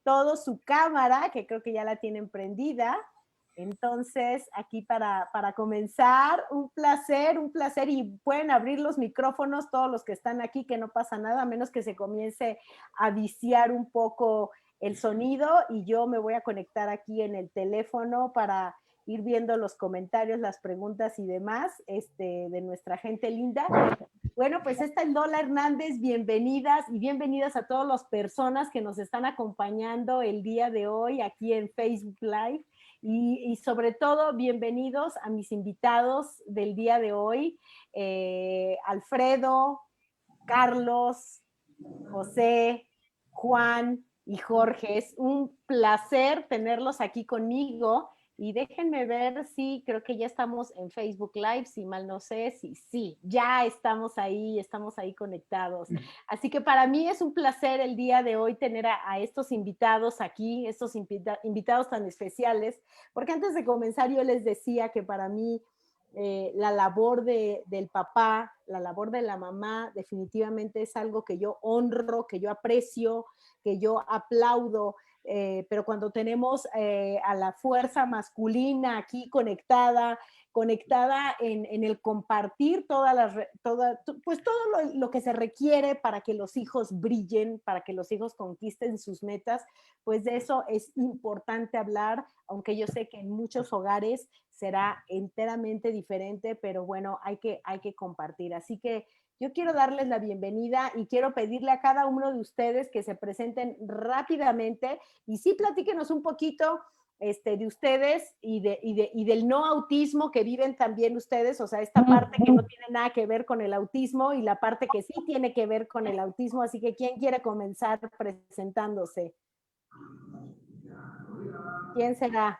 todo su cámara, que creo que ya la tienen prendida. Entonces, aquí para comenzar, un placer, y pueden abrir los micrófonos todos los que están aquí, que no pasa nada, a menos que se comience a viciar un poco el sonido, y yo me voy a conectar aquí en el teléfono para ir viendo los comentarios, las preguntas y demás de nuestra gente linda. Bueno, pues esta es Lola Hernández, bienvenidas y bienvenidas a todas las personas que nos están acompañando el día de hoy aquí en Facebook Live. Y sobre todo, bienvenidos a mis invitados del día de hoy, Alfredo, Carlos, José, Juan y Jorge. Es un placer tenerlos aquí conmigo. Y déjenme ver si creo que ya estamos en Facebook Live, si mal no sé, sí, ya estamos ahí conectados. Así que para mí es un placer el día de hoy tener a estos invitados aquí, estos invitados tan especiales, porque antes de comenzar yo les decía que para mí la labor del papá, la labor de la mamá, definitivamente es algo que yo honro, que yo aprecio, que yo aplaudo. Pero cuando tenemos a la fuerza masculina aquí conectada en el compartir todo lo que se requiere para que los hijos brillen, para que los hijos conquisten sus metas, pues de eso es importante hablar, aunque yo sé que en muchos hogares será enteramente diferente, pero bueno, hay que compartir. Así que yo quiero darles la bienvenida y quiero pedirle a cada uno de ustedes que se presenten rápidamente y sí platíquenos un poquito de ustedes y del no autismo que viven también ustedes, o sea, esta parte que no tiene nada que ver con el autismo y la parte que sí tiene que ver con el autismo. Así que, ¿quién quiere comenzar presentándose? ¿Quién será?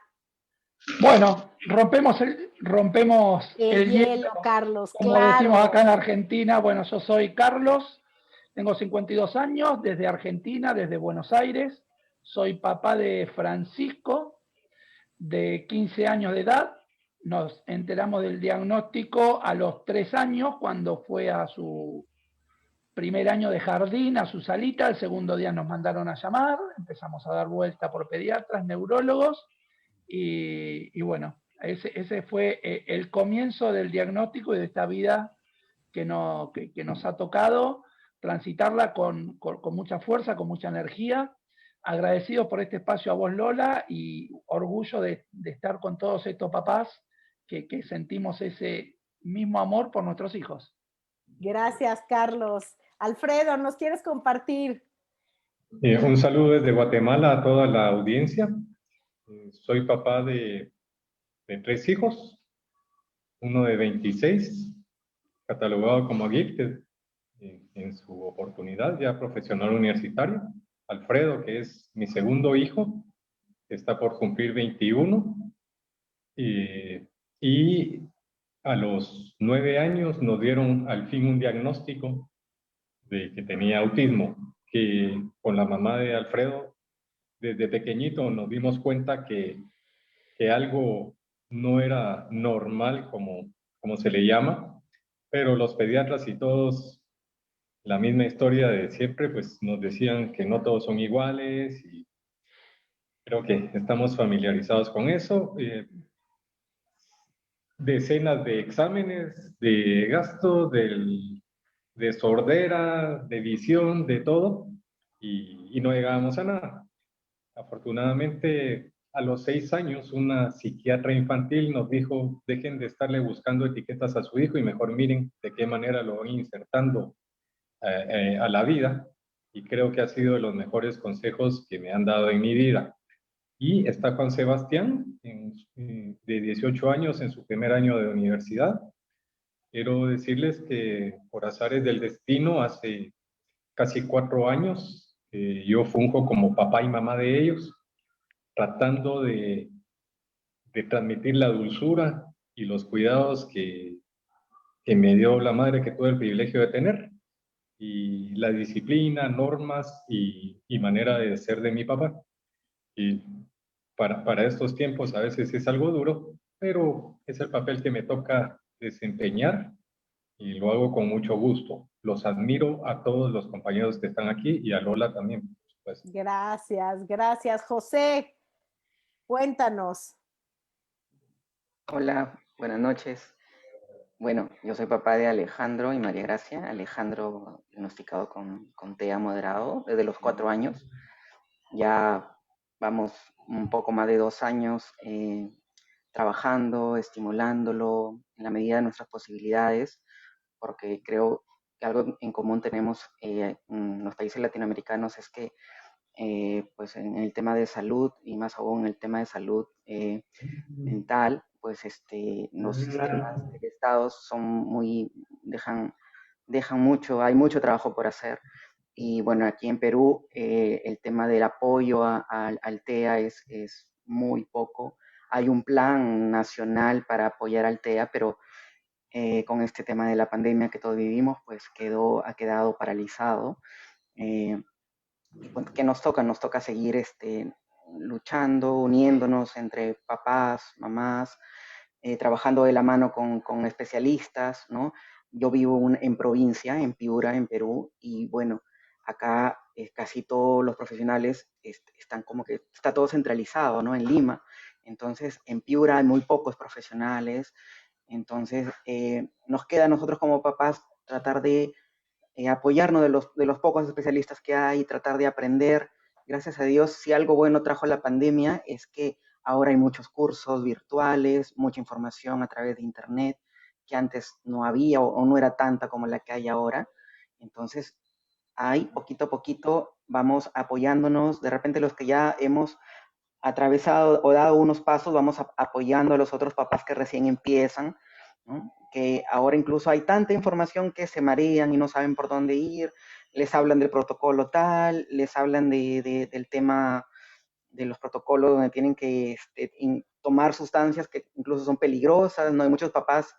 Bueno, rompemos el hielo, Carlos, como claro. decimos acá en Argentina. Bueno, yo soy Carlos, tengo 52 años, desde Argentina, desde Buenos Aires. Soy papá de Francisco, de 15 años de edad. Nos enteramos del diagnóstico a los 3 años, cuando fue a su primer año de jardín, a su salita. El segundo día nos mandaron a llamar, empezamos a dar vuelta por pediatras, neurólogos, y bueno, ese fue el comienzo del diagnóstico y de esta vida que nos ha tocado transitarla con mucha fuerza, con mucha energía. Agradecidos por este espacio a vos, Lola, y orgullo de estar con todos estos papás que sentimos ese mismo amor por nuestros hijos. Gracias, Carlos. Alfredo, ¿nos quieres compartir? Un saludo desde Guatemala a toda la audiencia. Soy papá de 3 hijos, uno de 26, catalogado como gifted en su oportunidad, ya profesional universitario. Alfredo, que es mi segundo hijo, que está por cumplir 21. Y a los 9 años nos dieron al fin un diagnóstico de que tenía autismo, que con la mamá de Alfredo, desde pequeñito nos dimos cuenta que algo no era normal, como se le llama, pero los pediatras y todos, la misma historia de siempre, pues nos decían que no todos son iguales, y creo que estamos familiarizados con eso. Decenas de exámenes, de gasto, de sordera, de visión, de todo, y no llegábamos a nada. Afortunadamente, a los 6 años, una psiquiatra infantil nos dijo: dejen de estarle buscando etiquetas a su hijo y mejor miren de qué manera lo van insertando a la vida. Y creo que ha sido de los mejores consejos que me han dado en mi vida. Y está Juan Sebastián, de 18 años, en su primer año de universidad. Quiero decirles que por azares del destino, hace casi 4 años, yo funjo como papá y mamá de ellos, tratando de transmitir la dulzura y los cuidados que me dio la madre que tuve el privilegio de tener, y la disciplina, normas y manera de ser de mi papá. Y para estos tiempos a veces es algo duro, pero es el papel que me toca desempeñar y lo hago con mucho gusto. Los admiro a todos los compañeros que están aquí y a Lola también, por Pues. Gracias, gracias. José, cuéntanos. Hola, buenas noches. Bueno, yo soy papá de Alejandro y María Gracia. Alejandro diagnosticado con TEA moderado desde los 4 años. Ya vamos un poco más de 2 años trabajando, estimulándolo en la medida de nuestras posibilidades, porque creo que algo en común tenemos en los países latinoamericanos es que pues en el tema de salud y más aún en el tema de salud mental, pues los sistemas de estados son muy, dejan mucho, hay mucho trabajo por hacer. Y bueno, aquí en Perú el tema del apoyo al TEA es muy poco. Hay un plan nacional para apoyar al TEA, pero con este tema de la pandemia que todos vivimos, pues ha quedado paralizado. Y pues, ¿qué nos toca? Nos toca seguir luchando, uniéndonos entre papás, mamás, trabajando de la mano con especialistas, ¿no? Yo vivo en provincia, en Piura, en Perú, y bueno, acá casi todos los profesionales están como que, está todo centralizado, ¿no? En Lima. Entonces, en Piura hay muy pocos profesionales. Entonces, nos queda a nosotros como papás tratar de apoyarnos de los pocos especialistas que hay, tratar de aprender. Gracias a Dios, si algo bueno trajo la pandemia es que ahora hay muchos cursos virtuales, mucha información a través de Internet, que antes no había o no era tanta como la que hay ahora. Entonces, ahí poquito a poquito vamos apoyándonos. De repente los que ya hemos atravesado o dado unos pasos, vamos apoyando a los otros papás que recién empiezan, ¿no? Que ahora incluso hay tanta información que se marean y no saben por dónde ir, les hablan del protocolo tal, les hablan del tema de los protocolos donde tienen que tomar sustancias que incluso son peligrosas, ¿no? Y muchos papás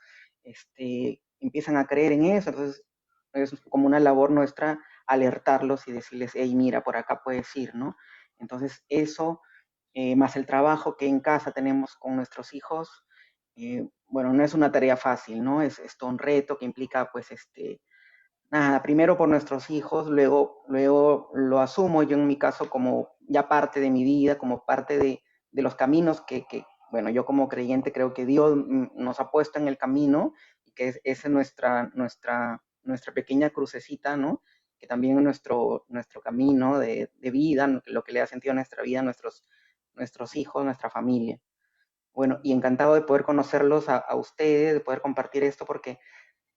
empiezan a creer en eso, entonces es como una labor nuestra alertarlos y decirles, hey, mira, por acá puedes ir, ¿no? Entonces eso más el trabajo que en casa tenemos con nuestros hijos, bueno, no es una tarea fácil, ¿no? Es todo un reto que implica, pues, nada, primero por nuestros hijos, luego lo asumo yo en mi caso como ya parte de mi vida, como parte de los caminos bueno, yo como creyente creo que Dios nos ha puesto en el camino y que esa es nuestra pequeña crucecita, ¿no? Que también es nuestro camino de vida, lo que le ha sentido a nuestra vida, nuestros hijos, nuestra familia. Bueno, y encantado de poder conocerlos a ustedes, de poder compartir esto, porque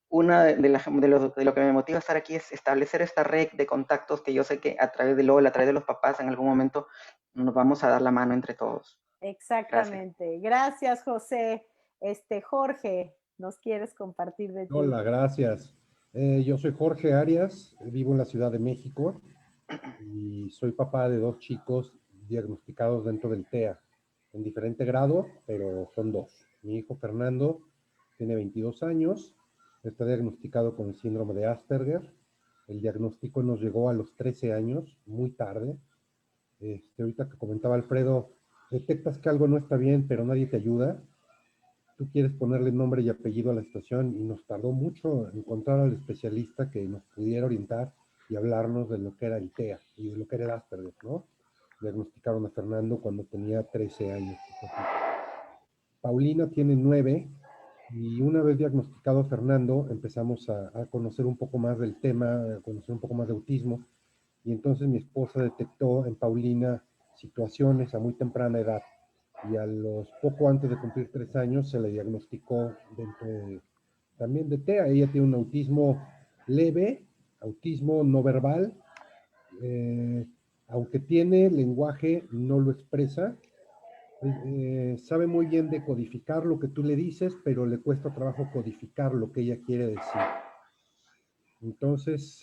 una de lo que me motiva a estar aquí es establecer esta red de contactos que yo sé que a través de LOL, a través de los papás, en algún momento nos vamos a dar la mano entre todos. Exactamente. Gracias, José. Jorge, ¿nos quieres compartir de ti? Hola, gracias. Yo soy Jorge Arias, vivo en la Ciudad de México y soy papá de 2 chicos diagnosticados dentro del TEA, en diferente grado, pero son 2. Mi hijo Fernando tiene 22 años, está diagnosticado con el síndrome de Asperger. El diagnóstico nos llegó a los 13 años, muy tarde. Ahorita que comentaba Alfredo, detectas que algo no está bien, pero nadie te ayuda. Tú quieres ponerle nombre y apellido a la situación y nos tardó mucho encontrar al especialista que nos pudiera orientar y hablarnos de lo que era el TEA y de lo que era el Asperger, ¿no? Diagnosticaron a Fernando cuando tenía 13 años. Paulina tiene 9 y una vez diagnosticado a Fernando empezamos a conocer un poco más del tema, a conocer un poco más de autismo y entonces mi esposa detectó en Paulina situaciones a muy temprana edad y poco antes de cumplir 3 años se le diagnosticó también de TEA. Ella tiene un autismo leve, autismo no verbal, aunque tiene lenguaje, no lo expresa. Sabe muy bien decodificar lo que tú le dices, pero le cuesta trabajo codificar lo que ella quiere decir. Entonces,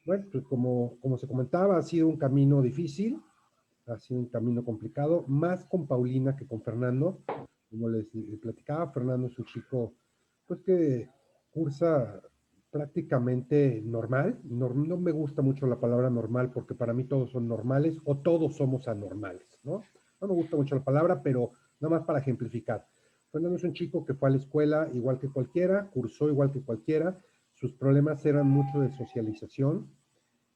bueno, pues como se comentaba, ha sido un camino difícil, ha sido un camino complicado, más con Paulina que con Fernando. Como les platicaba, Fernando es un chico pues que cursa prácticamente normal. No me gusta mucho la palabra normal porque para mí todos son normales o todos somos anormales, ¿no? No me gusta mucho la palabra, pero nada más para ejemplificar. Fernando es un chico que fue a la escuela igual que cualquiera, cursó igual que cualquiera. Sus problemas eran mucho de socialización,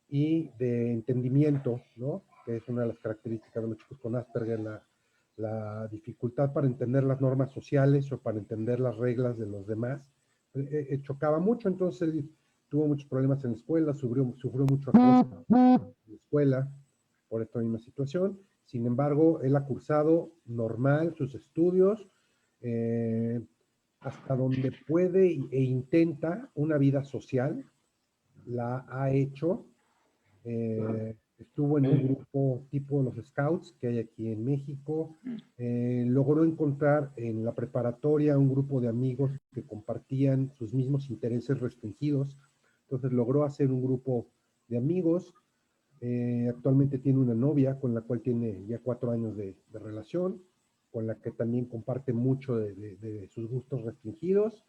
y de entendimiento, ¿no? Que es una de las características de los chicos con Asperger, la dificultad para entender las normas sociales o para entender las reglas de los demás. Chocaba mucho, entonces tuvo muchos problemas en la escuela, sufrió mucho acoso en la escuela por esta misma situación. Sin embargo, él ha cursado normal sus estudios, hasta donde puede e intenta una vida social, la ha hecho. Estuvo en un grupo tipo los Scouts que hay aquí en México. Logró encontrar en la preparatoria un grupo de amigos que compartían sus mismos intereses restringidos. Entonces logró hacer un grupo de amigos. Actualmente tiene una novia con la cual tiene ya 4 años de relación, con la que también comparte mucho de sus gustos restringidos.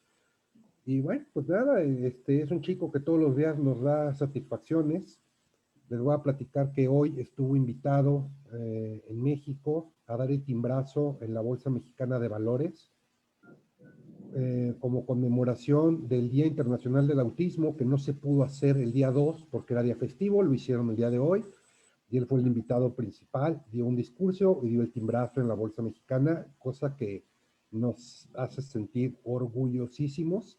Y bueno, pues nada, es un chico que todos los días nos da satisfacciones. Les voy a platicar que hoy estuvo invitado en México a dar el timbrazo en la Bolsa Mexicana de Valores, como conmemoración del Día Internacional del Autismo, que no se pudo hacer el día 2 porque era día festivo, lo hicieron el día de hoy, y él fue el invitado principal, dio un discurso y dio el timbrazo en la Bolsa Mexicana, cosa que nos hace sentir orgullosísimos.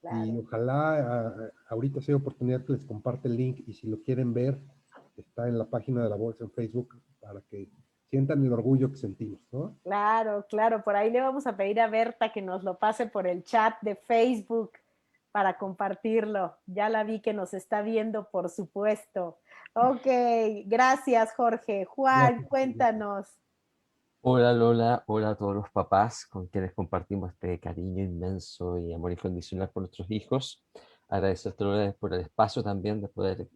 Y Claro. ojalá ahorita sea oportunidad que les comparte el link, y si lo quieren ver, está en la página de la Bolsa en Facebook para que sientan el orgullo que sentimos, ¿no? Claro, claro, por ahí le vamos a pedir a Berta que nos lo pase por el chat de Facebook para compartirlo. Ya la vi que nos está viendo, por supuesto. Ok, gracias, Jorge. Juan, Gracias. cuéntanos. Hola Lola, hola a todos los papás con quienes compartimos este cariño inmenso y amor incondicional por nuestros hijos. Agradecerte Lola por el espacio también de poder,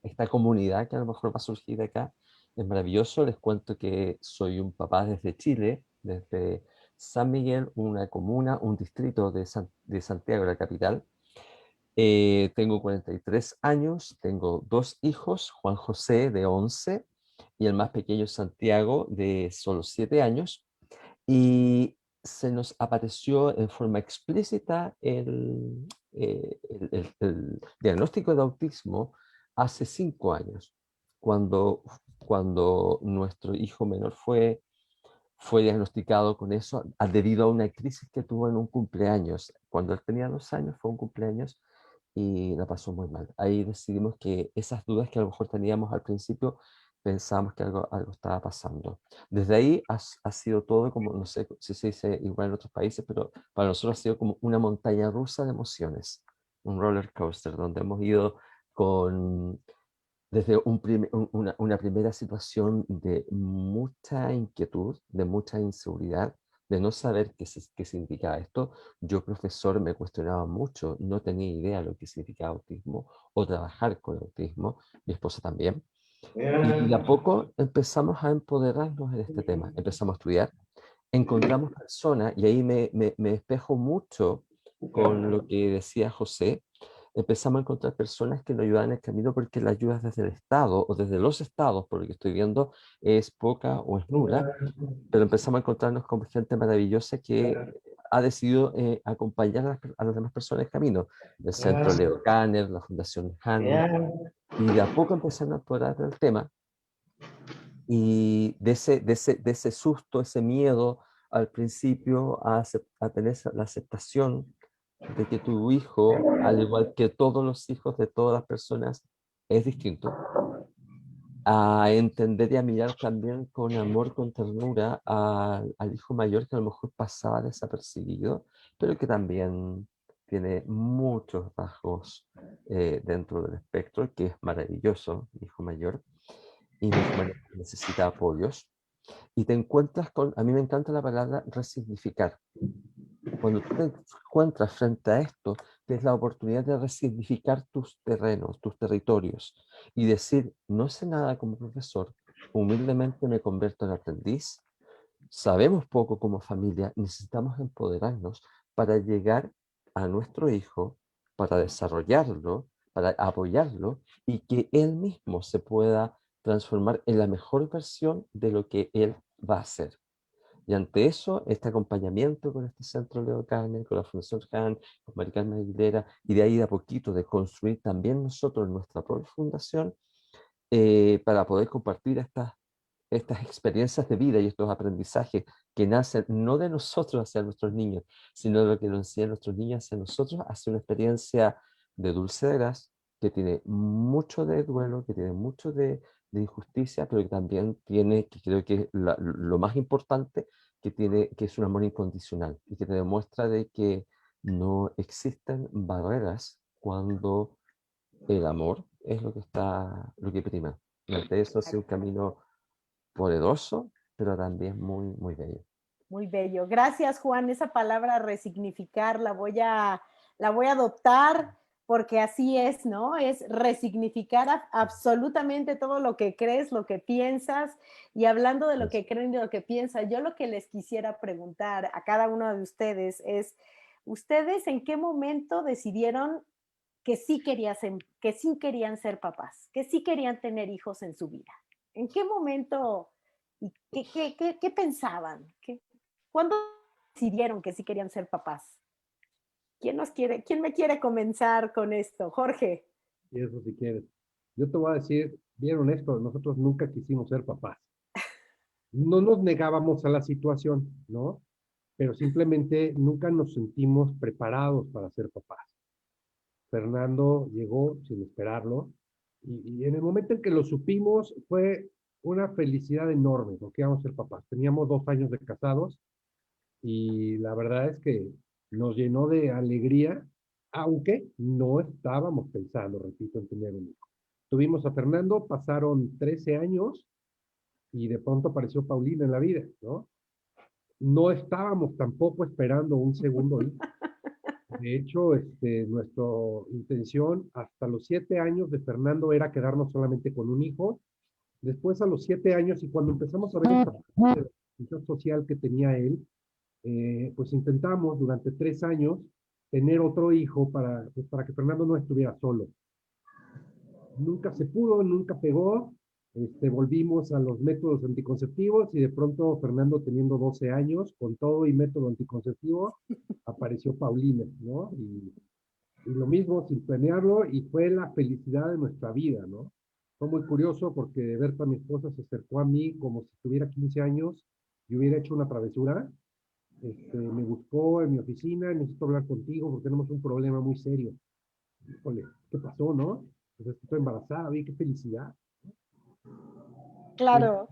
esta comunidad que a lo mejor va a surgir de acá. Es maravilloso, les cuento que soy un papá desde Chile, desde San Miguel, una comuna, un distrito de Santiago, la capital. Tengo 43 años, tengo 2 hijos, Juan José de 11 y el más pequeño Santiago de solo 7 años. Y se nos apareció en forma explícita el diagnóstico de autismo hace 5 años, cuando nuestro hijo menor fue diagnosticado con eso debido a una crisis que tuvo en un cumpleaños. Cuando él tenía 2 años fue un cumpleaños y la pasó muy mal. Ahí decidimos que esas dudas que a lo mejor teníamos al principio, pensábamos que algo estaba pasando. Desde ahí ha sido todo como, no sé si se dice igual en otros países, pero para nosotros ha sido como una montaña rusa de emociones, un roller coaster, donde hemos ido con desde una primera situación de mucha inquietud, de mucha inseguridad, de no saber qué significaba esto. Yo, profesor, me cuestionaba mucho, no tenía idea de lo que significaba autismo o trabajar con autismo, mi esposa también. Y de a poco empezamos a empoderarnos en este tema, empezamos a estudiar, encontramos personas, y ahí me espejo mucho con lo que decía José. Empezamos a encontrar personas que nos ayudan en el camino porque la ayuda desde el Estado o desde los estados, por lo que estoy viendo, es poca o es nula, pero empezamos a encontrarnos con gente maravillosa que ha decidido acompañar a las demás personas en el camino. El Centro Leo Kanner, la Fundación Hannon, y de a poco empezaron a explorar el tema. Y de ese susto, ese miedo al principio a tener la aceptación de que tu hijo, al igual que todos los hijos de todas las personas, es distinto, a entender y a mirar también con amor, con ternura al hijo mayor que a lo mejor pasaba desapercibido, pero que también tiene muchos rasgos dentro del espectro, que es maravilloso, mi hijo mayor, y mi hijo mayor necesita apoyos. Y te encuentras con, a mí me encanta la palabra resignificar. Cuando tú te encuentras frente a esto, tienes la oportunidad de resignificar tus terrenos, tus territorios, y decir, no sé nada como profesor, humildemente me convierto en aprendiz, sabemos poco como familia, necesitamos empoderarnos para llegar a nuestro hijo, para desarrollarlo, para apoyarlo, y que él mismo se pueda transformar en la mejor versión de lo que él va a ser. Y ante eso, este acompañamiento con este centro Leo Carmen, con la Fundación Han, con Mari Carmen Aguilera, y de ahí de a poquito de construir también nosotros nuestra propia fundación, para poder compartir estas experiencias de vida y estos aprendizajes que nacen no de nosotros hacia nuestros niños, sino de lo que nos enseñan nuestros niños hacia nosotros, hacia una experiencia de dulceras que tiene mucho de duelo, que tiene mucho de injusticia, pero que también tiene, que creo que lo más importante, que es un amor incondicional y que te demuestra de que no existen barreras cuando el amor es lo que prima. Y ante eso ha sido un camino poderoso, pero también muy, muy bello. Muy bello. Gracias, Juan. Esa palabra resignificar la voy a adoptar porque así es, ¿no? Es resignificar absolutamente todo lo que crees, lo que piensas. Y hablando de lo que creen y de lo que piensan, yo lo que les quisiera preguntar a cada uno de ustedes es, ¿ustedes en qué momento decidieron que sí querían ser papás, que sí querían tener hijos en su vida? ¿En qué momento y qué pensaban? ¿Cuándo decidieron que sí querían ser papás? ¿Quién me quiere comenzar con esto? Jorge. Y eso si quieres. Yo te voy a decir, bien honesto, nosotros nunca quisimos ser papás. No nos negábamos a la situación, ¿no? Pero simplemente nunca nos sentimos preparados para ser papás. Fernando llegó sin esperarlo y en el momento en que lo supimos fue una felicidad enorme porque íbamos a ser papás. Teníamos 2 años de casados y la verdad es que nos llenó de alegría, aunque no estábamos pensando, repito, en tener un hijo. Tuvimos a Fernando, pasaron 13 años y de pronto apareció Paulina en la vida, ¿no? No estábamos tampoco esperando un segundo hijo. De hecho, nuestra intención hasta los 7 años de Fernando era quedarnos solamente con un hijo. Después a los 7 años y cuando empezamos a ver esta parte social que tenía él, pues intentamos durante 3 años tener otro hijo pues para que Fernando no estuviera solo. Nunca se pudo, nunca pegó. Volvimos a los métodos anticonceptivos y de pronto Fernando teniendo 12 años, con todo y método anticonceptivo, apareció Paulina, ¿no? Y lo mismo sin planearlo y fue la felicidad de nuestra vida, ¿no? Fue muy curioso porque Berta, mi esposa, se acercó a mí como si tuviera 15 años y hubiera hecho una travesura. Me buscó en mi oficina, necesito hablar contigo porque tenemos un problema muy serio. Híjole, ¿qué pasó, no? Pues estoy embarazada, oye, qué felicidad. Claro.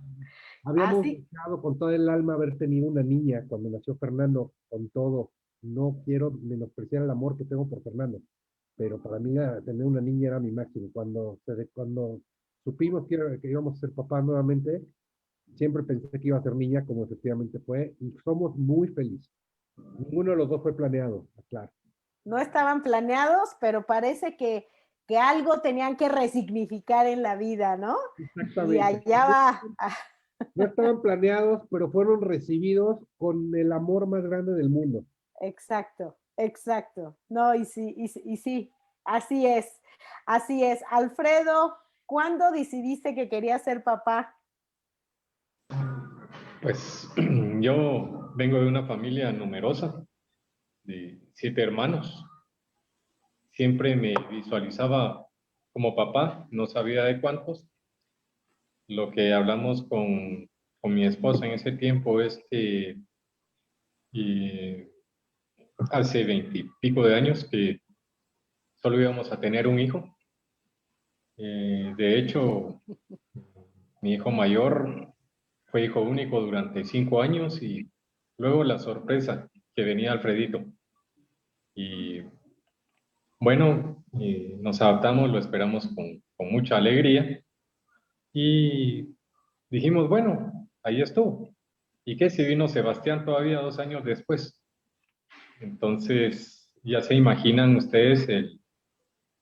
Habíamos Así. deseado con todo el alma haber tenido una niña cuando nació Fernando, con todo. No quiero menospreciar el amor que tengo por Fernando, pero para mí tener una niña era mi máximo. Cuando supimos que íbamos a ser papás nuevamente, siempre pensé que iba a ser niña, como efectivamente fue, y somos muy felices. Ninguno de los dos fue planeado, claro. No estaban planeados, pero parece que algo tenían que resignificar en la vida, ¿no? Exactamente. Y allá va. No estaban planeados, pero fueron recibidos con el amor más grande del mundo. Exacto, exacto. No, y sí, así es, así es. Alfredo, ¿cuándo decidiste que querías ser papá? Pues yo vengo de una familia numerosa, de 7 hermanos. Siempre me visualizaba como papá, no sabía de cuántos. Lo que hablamos con mi esposa en ese tiempo es que hace 20 y pico de años que solo íbamos a tener un hijo. De hecho, mi hijo mayor fue hijo único durante 5 años y luego la sorpresa que venía Alfredito. Y bueno, nos adaptamos, lo esperamos con mucha alegría y dijimos, bueno, ahí estuvo. ¿Y qué si vino Sebastián todavía 2 años después? Entonces, ya se imaginan ustedes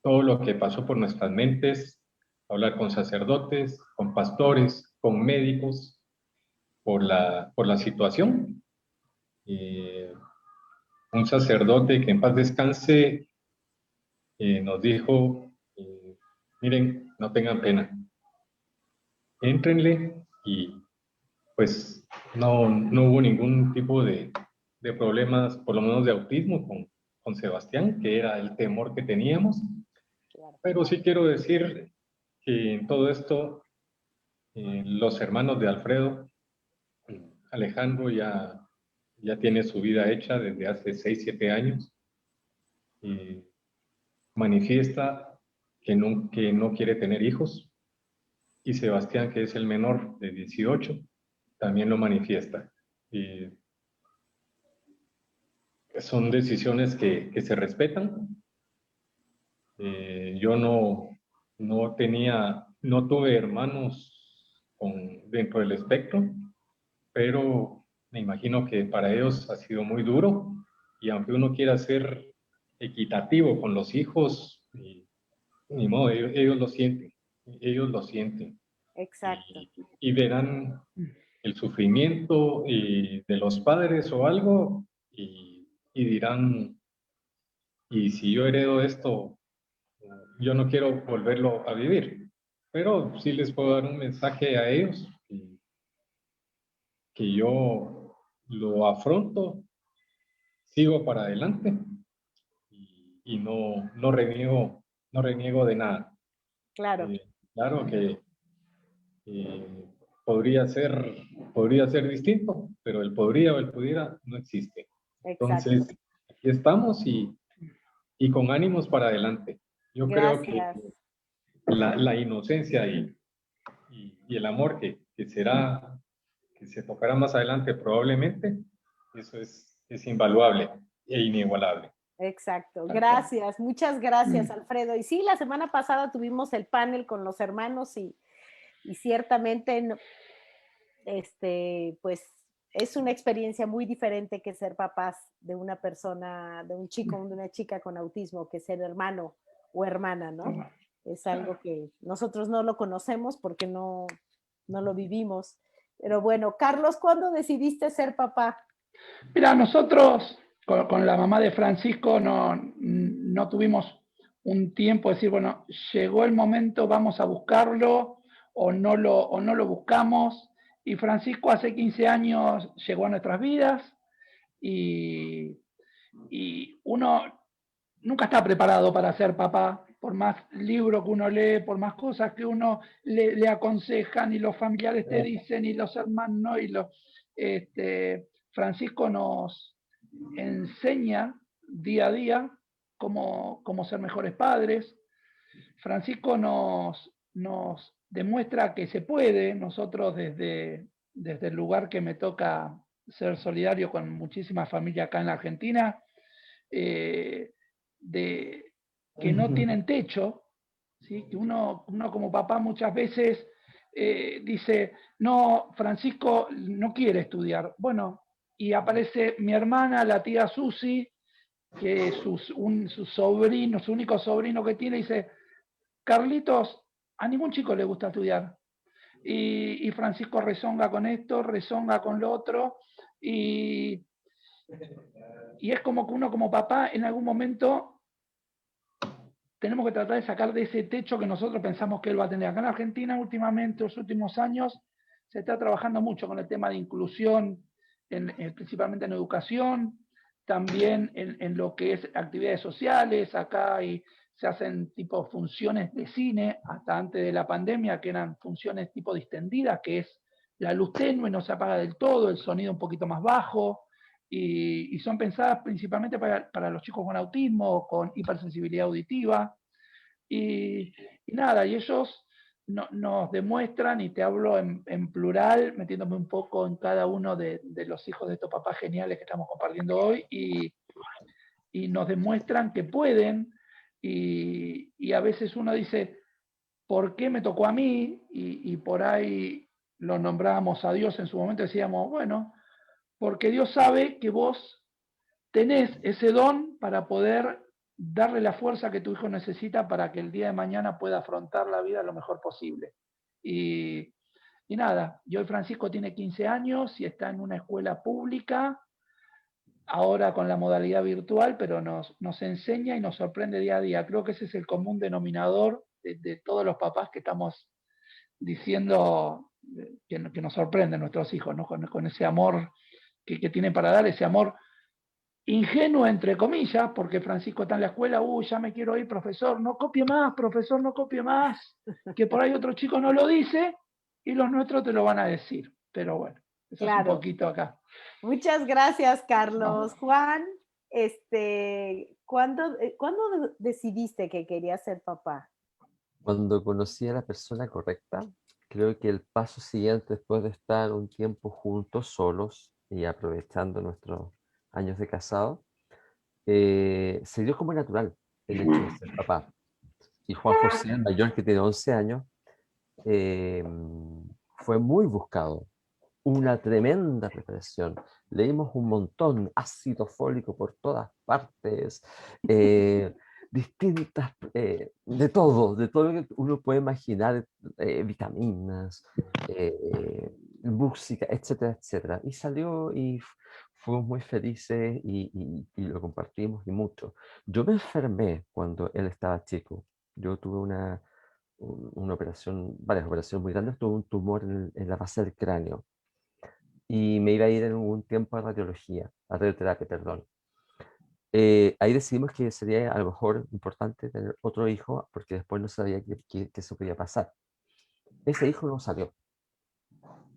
todo lo que pasó por nuestras mentes, hablar con sacerdotes, con pastores, con médicos, por la situación. Un sacerdote que en paz descanse nos dijo, miren, no tengan pena, éntrenle y pues no hubo ningún tipo de problemas, por lo menos de autismo con Sebastián, que era el temor que teníamos. Claro. Pero sí quiero decir que en todo esto, los hermanos de Alfredo, Alejandro ya tiene su vida hecha desde hace 6, 7 años. Y manifiesta que no quiere tener hijos. Y Sebastián, que es el menor de 18, también lo manifiesta. Y son decisiones que se respetan. Yo no tuve hermanos dentro del espectro, pero me imagino que para ellos ha sido muy duro, y aunque uno quiera ser equitativo con los hijos, ni modo, ellos lo sienten, Exacto. y verán el sufrimiento de los padres o algo, y dirán, y si yo heredo esto, yo no quiero volverlo a vivir. Pero sí les puedo dar un mensaje a ellos, que yo lo afronto, sigo para adelante, y no reniego de nada. Claro. Claro que eh, podría ser distinto, pero el podría o el pudiera no existe. Exacto. Entonces, aquí estamos, y con ánimos para adelante. Yo creo que Gracias. la inocencia y el amor que se tocará más adelante probablemente, eso es invaluable e inigualable. Exacto, gracias, muchas gracias, Alfredo. Y sí, la semana pasada tuvimos el panel con los hermanos y ciertamente, pues es una experiencia muy diferente que ser papás de una persona, de un chico o de una chica con autismo, que ser hermano o hermana, ¿no? Es algo que nosotros no lo conocemos porque no lo vivimos. Pero bueno, Carlos, ¿cuándo decidiste ser papá? Mira, nosotros con la mamá de Francisco no tuvimos un tiempo de decir, bueno, llegó el momento, vamos a buscarlo, o no lo buscamos. Y Francisco hace 15 años llegó a nuestras vidas, y uno nunca está preparado para ser papá, por más libros que uno lee, por más cosas que uno le aconsejan, y los familiares te dicen, y los hermanos, ¿no? Francisco nos enseña día a día cómo ser mejores padres. Francisco nos demuestra que se puede. Nosotros desde el lugar que me toca ser solidario con muchísimas familias acá en la Argentina, que no tienen techo, ¿sí? Que uno como papá muchas veces dice, no, Francisco no quiere estudiar. Bueno, y aparece mi hermana, la tía Susi, que es su sobrino, su único sobrino que tiene, dice, Carlitos, a ningún chico le gusta estudiar. Y Francisco rezonga con esto, rezonga con lo otro, y es como que uno como papá en algún momento tenemos que tratar de sacar de ese techo que nosotros pensamos que él va a tener. Acá en Argentina últimamente, los últimos años, se está trabajando mucho con el tema de inclusión, principalmente en educación, también en lo que es actividades sociales. Acá se hacen tipo funciones de cine, hasta antes de la pandemia, que eran funciones tipo distendidas, que es la luz tenue, no se apaga del todo, el sonido un poquito más bajo, y son pensadas principalmente para los chicos con autismo, con hipersensibilidad auditiva, y nada, y ellos nos demuestran, y te hablo en plural, metiéndome un poco en cada uno de los hijos de estos papás geniales que estamos compartiendo hoy, y nos demuestran que pueden, y a veces uno dice, ¿por qué me tocó a mí? Y por ahí lo nombrábamos a Dios en su momento, decíamos, bueno, porque Dios sabe que vos tenés ese don para poder darle la fuerza que tu hijo necesita para que el día de mañana pueda afrontar la vida lo mejor posible. Y nada, y hoy Francisco tiene 15 años y está en una escuela pública, ahora con la modalidad virtual, pero nos enseña y nos sorprende día a día. Creo que ese es el común denominador de todos los papás que estamos diciendo que nos sorprenden nuestros hijos, ¿no? Con ese amor que tienen para dar, ese amor ingenuo, entre comillas, porque Francisco está en la escuela, ya me quiero ir, profesor, no copie más, profesor, no copie más, que por ahí otro chico no lo dice y los nuestros te lo van a decir. Pero bueno, eso es un Claro. poquito acá. Muchas gracias, Carlos. No. Juan, ¿cuándo decidiste que querías ser papá? Cuando conocí a la persona correcta, creo que el paso siguiente, después de estar un tiempo juntos, solos y aprovechando nuestros años de casado, se dio como natural el hecho de ser papá. Y Juan José, el mayor, que tiene 11 años, eh, fue muy buscado. Una tremenda preparación. Leímos un montón, ácido fólico por todas partes, distintas, de todo lo que uno puede imaginar, vitaminas, música, etcétera, etcétera. Y salió y fuimos muy felices y lo compartimos y mucho. Yo me enfermé cuando él estaba chico. Yo tuve una operación, varias operaciones muy grandes, tuve un tumor en la base del cráneo y me iba a ir en un tiempo a radiología, a radioterapia, perdón. Ahí decidimos que sería a lo mejor importante tener otro hijo, porque después no sabía que eso podía pasar. Ese hijo no salió.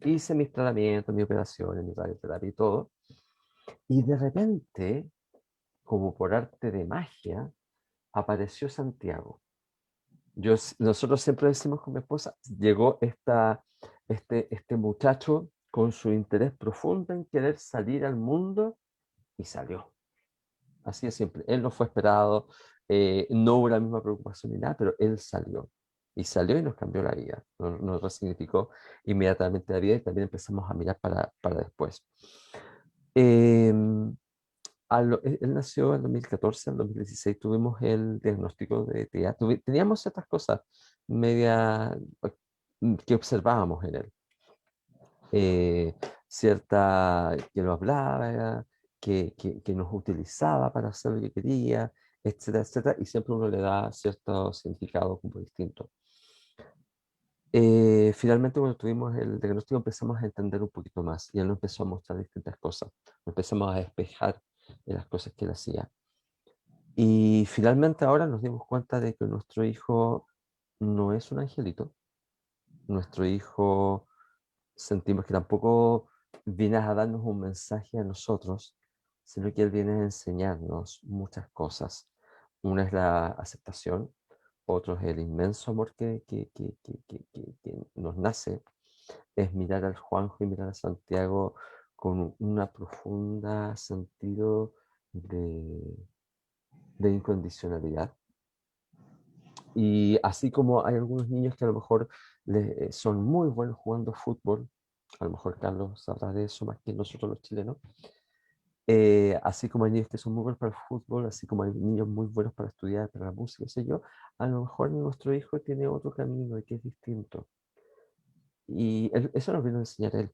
Hice mis tratamientos, mis operaciones, mi radioterapia y todo. Y de repente, como por arte de magia, apareció Santiago. Nosotros siempre decimos con mi esposa, llegó este muchacho con su interés profundo en querer salir al mundo y salió. Así de simple. Él no fue esperado, no hubo la misma preocupación ni nada, pero él salió. Y salió y nos cambió la vida. Nos resignificó inmediatamente la vida y también empezamos a mirar para después. Él nació en 2014, en 2016 tuvimos el diagnóstico de TIA. Teníamos ciertas cosas media que observábamos en él. Cierta que lo hablaba, que nos utilizaba para hacer lo que quería, etcétera, etcétera, y siempre uno le da cierto significado como distinto. Finalmente, cuando tuvimos el diagnóstico, empezamos a entender un poquito más y él nos empezó a mostrar distintas cosas. Empezamos a despejar de las cosas que él hacía. Y finalmente ahora nos dimos cuenta de que nuestro hijo no es un angelito. Nuestro hijo sentimos que tampoco viene a darnos un mensaje a nosotros, sino que él viene a enseñarnos muchas cosas. Una es la aceptación, otro es el inmenso amor que nos nace, es mirar al Juanjo y mirar a Santiago con una profunda sentido de incondicionalidad. Y así como hay algunos niños que a lo mejor son muy buenos jugando fútbol, a lo mejor Carlos sabrá de eso más que nosotros los chilenos, así como hay niños que son muy buenos para el fútbol, así como hay niños muy buenos para estudiar, para la música, qué sé yo, a lo mejor nuestro hijo tiene otro camino y que es distinto. Y eso nos vino a enseñar él.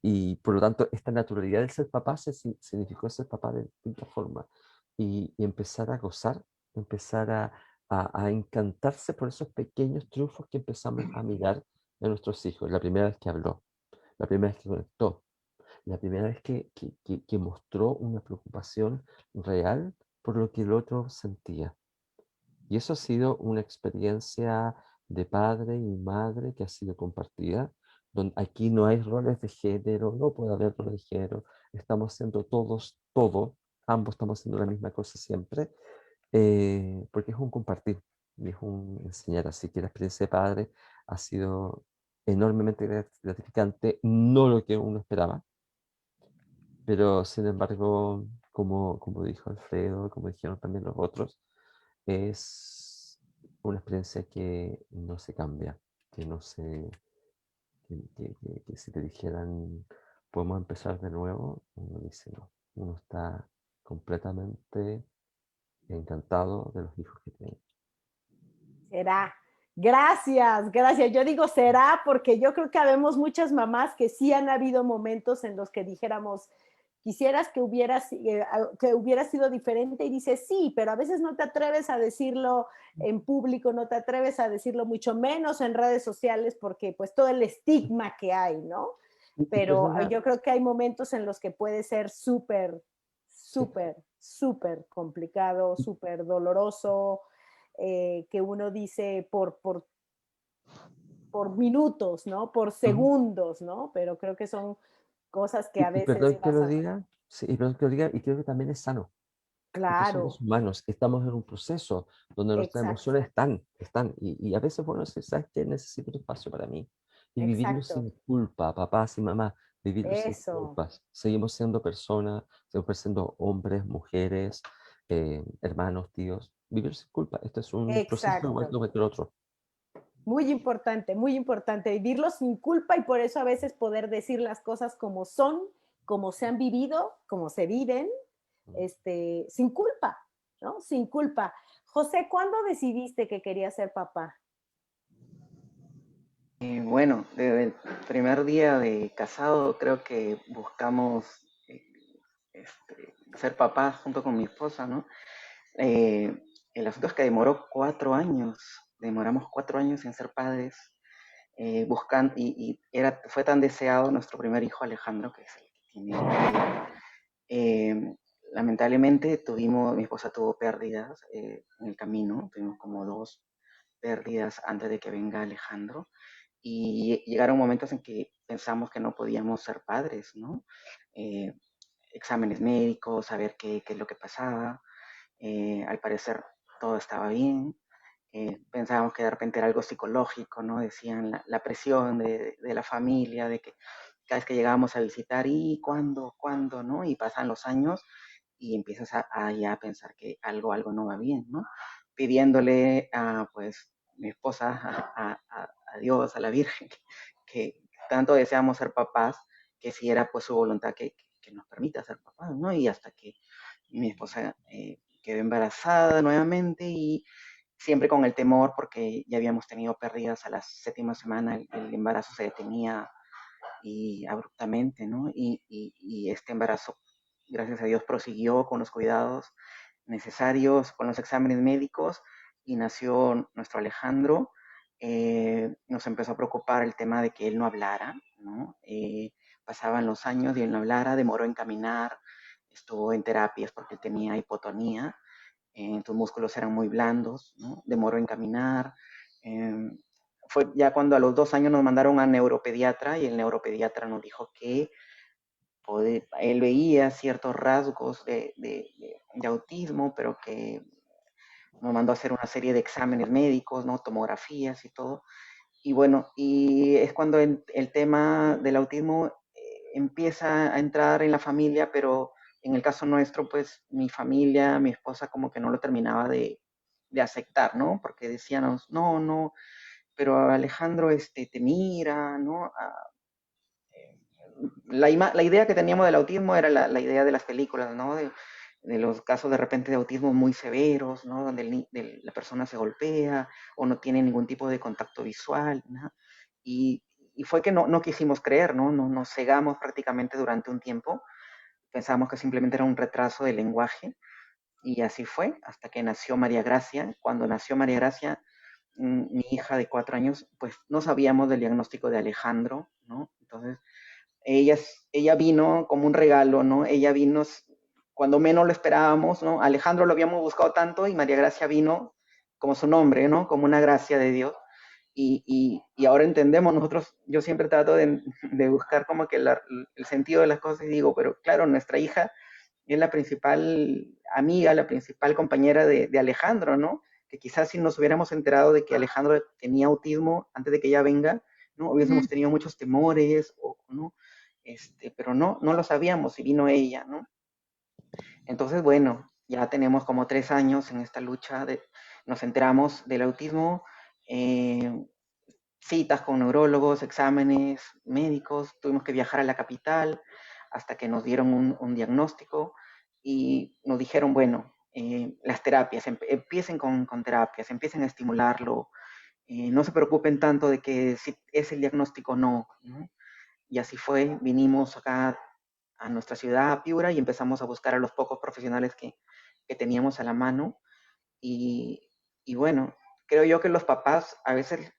Y por lo tanto, esta naturalidad del ser papá significó ser papá de distinta forma y empezar a gozar, empezar a encantarse por esos pequeños triunfos que empezamos a mirar en nuestros hijos. La primera vez que habló, la primera vez que conectó, la primera vez que mostró una preocupación real por lo que el otro sentía. Y eso ha sido una experiencia de padre y madre que ha sido compartida. Donde aquí no hay roles de género, no puede haber roles de género, estamos haciendo todos todo, ambos estamos haciendo la misma cosa siempre, porque es un compartir y es un enseñar. Así que la experiencia de padre ha sido enormemente gratificante, no lo que uno esperaba, pero sin embargo, como dijo Alfredo, como dijeron también los otros, es una experiencia que no se cambia, que no se, que si te dijeran podemos empezar de nuevo, uno dice no, uno está completamente encantado de los hijos que tiene. Será. Gracias, gracias. Yo digo será porque yo creo que habemos muchas mamás que sí han habido momentos en los que dijéramos, quisieras que hubiera sido diferente, y dices, sí, pero a veces no te atreves a decirlo en público, no te atreves a decirlo mucho menos en redes sociales porque pues todo el estigma que hay, ¿no? Pero Perdona, yo creo que hay momentos en los que puede ser súper, sí, súper, súper complicado, súper doloroso, que uno dice por minutos, ¿no? Por ujú. segundos, ¿no? Pero creo que son cosas que a Y veces perdón que lo pasan. diga, sí, y perdón que lo diga, y creo que también es sano, porque somos Claro, humanos, estamos en un proceso donde nuestras exacto, emociones están, y a veces, bueno, si sabes que necesito un espacio para mí, y vivirlo exacto. sin culpa, papás y mamás, vivirlo sin Eso, culpas. Seguimos siendo personas, seguimos siendo hombres, mujeres, hermanos, tíos, vivir sin culpa. Esto es un proceso igual que exacto. cualquier otro. Muy importante, vivirlo sin culpa y por eso a veces poder decir las cosas como son, como se han vivido, como se viven, sin culpa, ¿no? Sin culpa. José, ¿cuándo decidiste que querías ser papá? Bueno, desde el primer día de casado creo que buscamos eh, ser papás junto con mi esposa, ¿no? Eh, el asunto es que demoramos 4 años en ser padres, buscando, fue tan deseado nuestro primer hijo Alejandro, que es el que tiene hoy en día. Lamentablemente mi esposa tuvo pérdidas en el camino, tuvimos como 2 pérdidas antes de que venga Alejandro, y llegaron momentos en que pensamos que no podíamos ser padres, ¿no? Eh, Exámenes médicos, saber qué es lo que pasaba. Al parecer todo estaba bien. Pensábamos que de repente era algo psicológico, ¿no? Decían la presión de la familia, de que cada vez que llegábamos a visitar, ¿y cuándo, no? Y pasan los años y empiezas a ya pensar que algo no va bien, ¿no? Pidiéndole a, pues, mi esposa, a Dios, a la Virgen, que tanto deseamos ser papás, que si era pues su voluntad que nos permita ser papás, ¿no? Y hasta que mi esposa quedó embarazada nuevamente y siempre con el temor porque ya habíamos tenido pérdidas a la 7ª semana, el embarazo se detenía y abruptamente, ¿no? Y este embarazo, gracias a Dios, prosiguió con los cuidados necesarios, con los exámenes médicos y nació nuestro Alejandro. Nos empezó a preocupar el tema de que él no hablara, ¿no? Pasaban los años y él no hablara, demoró en caminar, estuvo en terapias porque él tenía hipotonía, tus músculos eran muy blandos, ¿no? Demoró en caminar. Eh, Fue ya cuando a los 2 años nos mandaron a neuropediatra y el neuropediatra nos dijo que él veía ciertos rasgos de autismo, pero que nos mandó a hacer una serie de exámenes médicos, ¿no? Tomografías y todo. Y bueno, y es cuando el tema del autismo empieza a entrar en la familia, pero en el caso nuestro, pues mi familia, mi esposa como que no lo terminaba de aceptar, ¿no? Porque decíamos, no, pero Alejandro te mira, ¿no? La idea que teníamos del autismo era la idea de las películas, ¿no? De los casos de repente de autismo muy severos, ¿no? Donde la persona se golpea o no tiene ningún tipo de contacto visual, ¿no? Y, y fue que no quisimos creer, ¿no? Nos cegamos prácticamente durante un tiempo. Pensábamos que simplemente era un retraso del lenguaje y así fue hasta que nació María Gracia. Cuando nació María Gracia, mi hija de 4 años, pues no sabíamos del diagnóstico de Alejandro, ¿no? Entonces, ella vino como un regalo, ¿no? Ella vino cuando menos lo esperábamos, ¿no? Alejandro lo habíamos buscado tanto y María Gracia vino como su nombre, ¿no? Como una gracia de Dios. Y ahora entendemos, nosotros, yo siempre trato de buscar como que el sentido de las cosas y digo, pero claro, nuestra hija es la principal amiga, la principal compañera de Alejandro, ¿no? Que quizás si nos hubiéramos enterado de que Alejandro tenía autismo antes de que ella venga, ¿no? Hubiésemos tenido muchos temores, ¿no? Pero no lo sabíamos y vino ella, ¿no? Entonces, bueno, ya tenemos como 3 años en esta lucha, nos enteramos del autismo, eh, citas con neurólogos, exámenes médicos, tuvimos que viajar a la capital hasta que nos dieron un diagnóstico y nos dijeron, bueno, las terapias, empiecen con terapias, empiecen a estimularlo, no se preocupen tanto de que si es el diagnóstico o no, ¿no? Y así fue, vinimos acá a nuestra ciudad, a Piura, y empezamos a buscar a los pocos profesionales que teníamos a la mano. Y bueno, creo yo que los papás a veces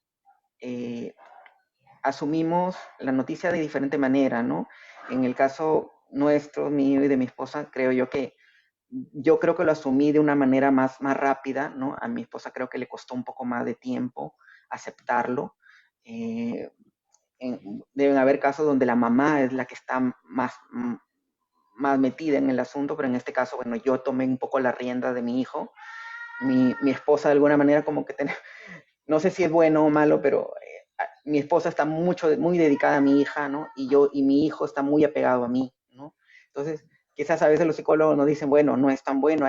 asumimos la noticia de diferente manera, ¿no? En el caso nuestro, mío y de mi esposa, yo creo que lo asumí de una manera más rápida, ¿no? A mi esposa creo que le costó un poco más de tiempo aceptarlo. Eh, Deben haber casos donde la mamá es la que está más metida en el asunto, pero en este caso, bueno, yo tomé un poco la rienda de mi hijo. Mi esposa de alguna manera como que no sé si es bueno o malo, pero mi esposa está muy dedicada a mi hija, ¿no? Y mi hijo está muy apegado a mí, ¿no? Entonces, quizás a veces los psicólogos nos dicen, bueno, no es tan bueno,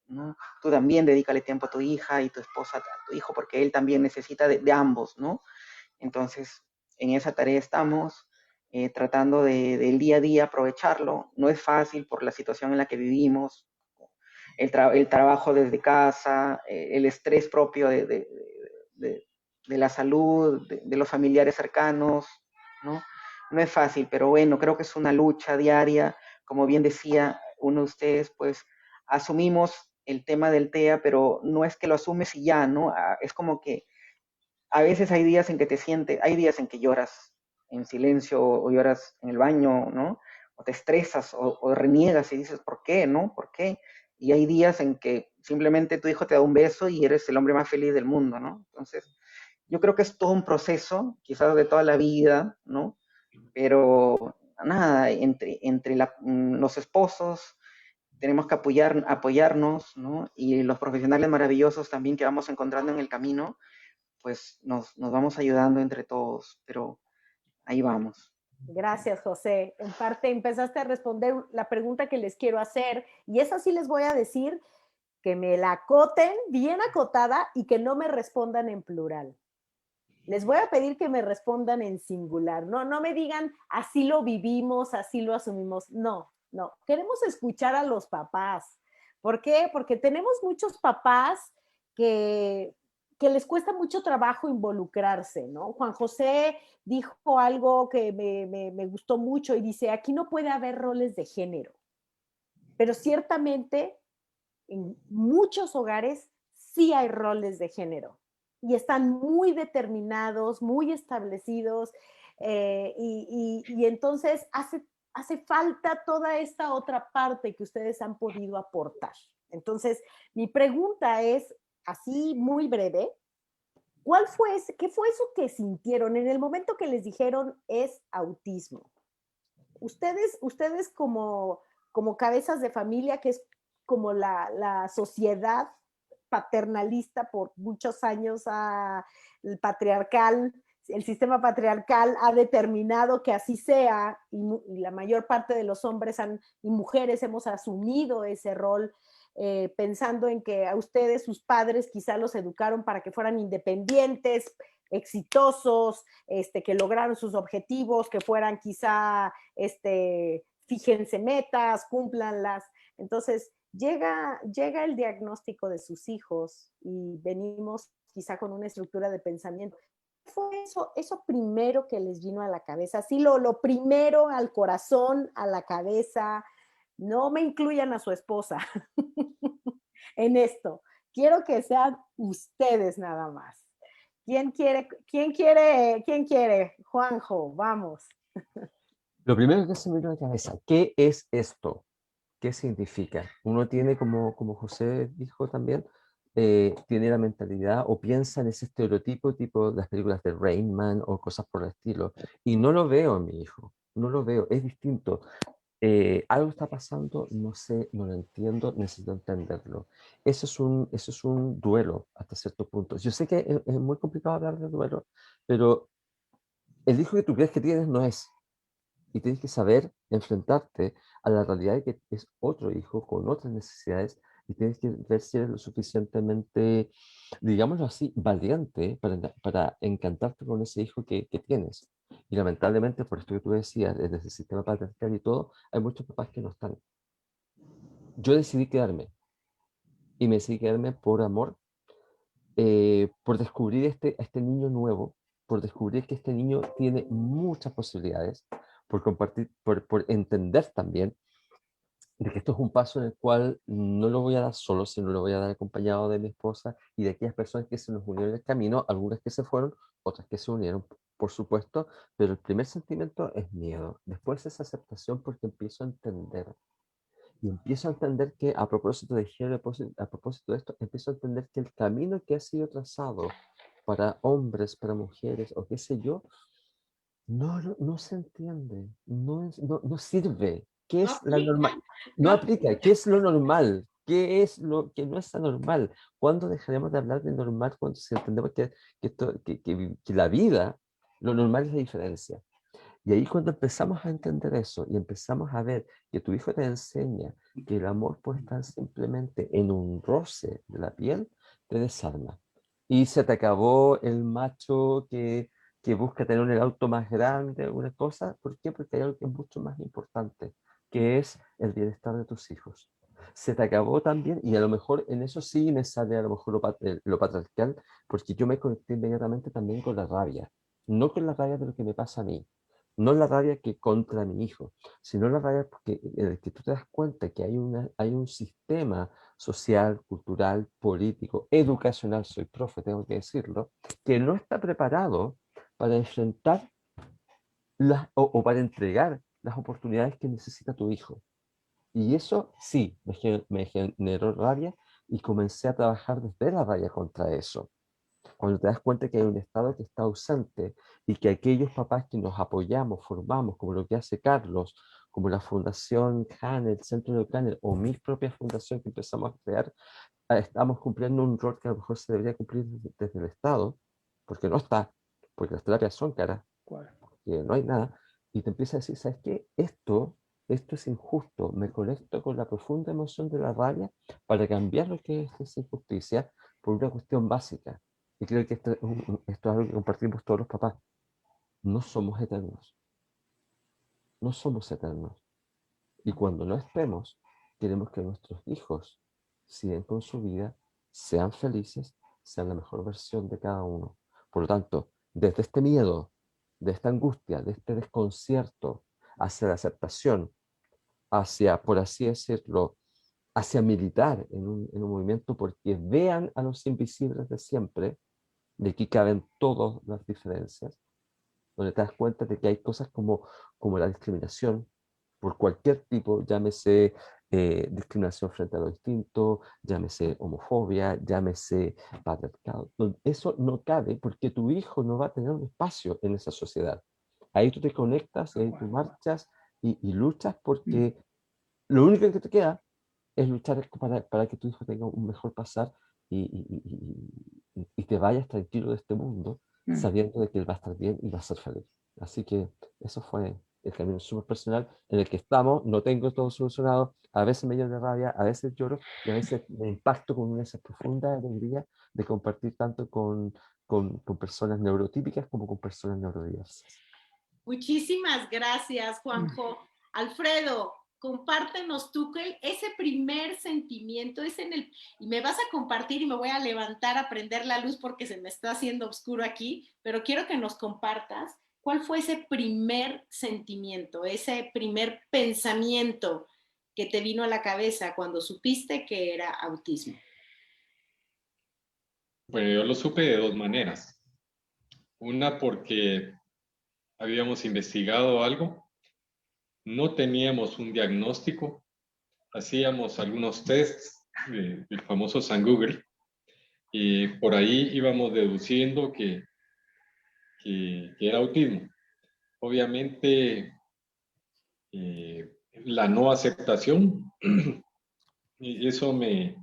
¿no? Tú también dedícale tiempo a tu hija y tu esposa a tu hijo, porque él también necesita de ambos, ¿no? Entonces, en esa tarea estamos, tratando del día a día aprovecharlo. No es fácil por la situación en la que vivimos, el trabajo desde casa, el estrés propio de la salud, de los familiares cercanos, ¿no? No es fácil, pero bueno, creo que es una lucha diaria. Como bien decía uno de ustedes, pues asumimos el tema del TEA, pero no es que lo asumes y ya, ¿no? Es como que a veces hay días en que hay días en que lloras en silencio o lloras en el baño, ¿no? O te estresas o reniegas y dices, ¿por qué, no? ¿Por qué? Y hay días en que simplemente tu hijo te da un beso y eres el hombre más feliz del mundo, ¿no? Entonces, yo creo que es todo un proceso, quizás de toda la vida, ¿no? Pero nada, entre los esposos tenemos que apoyarnos, ¿no? Y los profesionales maravillosos también que vamos encontrando en el camino, pues nos vamos ayudando entre todos, pero ahí vamos. Gracias, José. En parte empezaste a responder la pregunta que les quiero hacer y esa sí les voy a decir que me la acoten bien acotada y que no me respondan en plural. Les voy a pedir que me respondan en singular. No me digan así lo vivimos, así lo asumimos. No. Queremos escuchar a los papás. ¿Por qué? Porque tenemos muchos papás que les cuesta mucho trabajo involucrarse, ¿no? Juan José dijo algo que me gustó mucho y dice, aquí no puede haber roles de género, pero ciertamente en muchos hogares sí hay roles de género y están muy determinados, muy establecidos, y entonces hace falta toda esta otra parte que ustedes han podido aportar. Entonces, mi pregunta es, así muy breve, ¿qué fue eso que sintieron en el momento que les dijeron es autismo? Ustedes como cabezas de familia, que es como la sociedad paternalista por muchos años, el sistema patriarcal ha determinado que así sea y la mayor parte de los hombres y mujeres hemos asumido ese rol, pensando en que a ustedes, sus padres, quizá los educaron para que fueran independientes, exitosos, que lograron sus objetivos, que fueran quizá, fíjense metas, cúmplanlas. Entonces, llega el diagnóstico de sus hijos y venimos quizá con una estructura de pensamiento. ¿Qué fue eso primero que les vino a la cabeza? Así lo primero al corazón, a la cabeza. No me incluyan a su esposa en esto. Quiero que sean ustedes nada más. ¿Quién quiere? Juanjo, vamos. Lo primero que se me vino a la cabeza, ¿qué es esto? ¿Qué significa? Uno tiene, como José dijo también, tiene la mentalidad o piensa en ese estereotipo tipo las películas de Rain Man o cosas por el estilo. Y no lo veo en mi hijo, no lo veo, es distinto. Algo está pasando, no sé, no lo entiendo, necesito entenderlo. Eso es un duelo hasta cierto punto. Yo sé que es muy complicado hablar de duelo, pero el hijo que tú crees que tienes no es. Y tienes que saber enfrentarte a la realidad de que es otro hijo con otras necesidades y tienes que ver si eres lo suficientemente, digámoslo así, valiente para encantarte con ese hijo que tienes. Y lamentablemente, por esto que tú decías, desde el sistema patriarcal y todo, hay muchos papás que no están. Yo decidí quedarme y me decidí quedarme por amor, por descubrir este niño nuevo, por descubrir que este niño tiene muchas posibilidades, por compartir, por entender también de que esto es un paso en el cual no lo voy a dar solo, sino lo voy a dar acompañado de mi esposa y de aquellas personas que se nos unieron en el camino, algunas que se fueron, otras que se unieron, por supuesto, pero el primer sentimiento es miedo, después es aceptación porque empiezo a entender. Y empiezo a entender que, a propósito de género, a propósito de esto, empiezo a entender que el camino que ha sido trazado para hombres, para mujeres, o qué sé yo, no se entiende, no sirve. ¿Qué No es la aplica, normal? No no aplica. ¿Qué es lo normal? ¿Qué es lo que no es anormal? ¿Cuándo dejaremos de hablar de normal cuando si entendemos que la vida, lo normal es la diferencia? Y ahí cuando empezamos a entender eso y empezamos a ver que tu hijo te enseña que el amor puede estar simplemente en un roce de la piel, te desarma. Y se te acabó el macho que busca tener el auto más grande, alguna cosa. ¿Por qué? Porque hay algo que es mucho más importante, que es el bienestar de tus hijos. Se te acabó también, y a lo mejor en eso sí me sale a lo mejor lo patriarcal, porque yo me conecté inmediatamente también con la rabia. No con la rabia de lo que me pasa a mí, no la rabia que contra mi hijo, sino la rabia porque, que tú te das cuenta que hay un sistema social, cultural, político, educacional, soy profe, tengo que decirlo, que no está preparado para enfrentar o para entregar las oportunidades que necesita tu hijo. Y eso sí, me generó rabia y comencé a trabajar desde la rabia contra eso. Cuando te das cuenta que hay un Estado que está ausente y que aquellos papás que nos apoyamos, formamos, como lo que hace Carlos, como la Fundación Hanel, el Centro de Canel o mi propia fundación que empezamos a crear, estamos cumpliendo un rol que a lo mejor se debería cumplir desde el Estado, porque no está, porque las terapias son caras, porque no hay nada, y te empieza a decir, ¿sabes qué? Esto es injusto, me conecto con la profunda emoción de la rabia para cambiar lo que es esa injusticia por una cuestión básica. Y creo que esto es algo que compartimos todos los papás. No somos eternos. No somos eternos. Y cuando no estemos, queremos que nuestros hijos sigan con su vida, sean felices, sean la mejor versión de cada uno. Por lo tanto, desde este miedo, de esta angustia, de este desconcierto, hacia la aceptación, hacia, por así decirlo, hacia militar en un movimiento porque vean a los invisibles de siempre, de aquí caben todas las diferencias, donde te das cuenta de que hay cosas como la discriminación por cualquier tipo, llámese discriminación frente a lo distinto, llámese homofobia, llámese patriarcado. Eso no cabe porque tu hijo no va a tener un espacio en esa sociedad. Ahí tú te conectas, ahí tú marchas y luchas porque lo único que te queda es luchar para que tu hijo tenga un mejor pasar y te vayas tranquilo de este mundo sabiendo de que él va a estar bien y va a ser feliz. Así que eso fue el camino súper personal en el que estamos. No tengo todo solucionado. A veces me lleno de rabia, a veces lloro y a veces me impacto con esa profunda alegría de compartir tanto con personas neurotípicas como con personas neurodiversas. Muchísimas gracias, Juanjo. Alfredo, compártenos tú ese primer sentimiento es y me vas a compartir y me voy a levantar a prender la luz porque se me está haciendo oscuro aquí, pero quiero que nos compartas cuál fue ese primer sentimiento, ese primer pensamiento que te vino a la cabeza cuando supiste que era autismo. Bueno, yo lo supe de dos maneras. Una porque habíamos investigado algo, no teníamos un diagnóstico, hacíamos algunos tests del famoso San Google y por ahí íbamos deduciendo que era autismo. Obviamente, la no aceptación, y eso me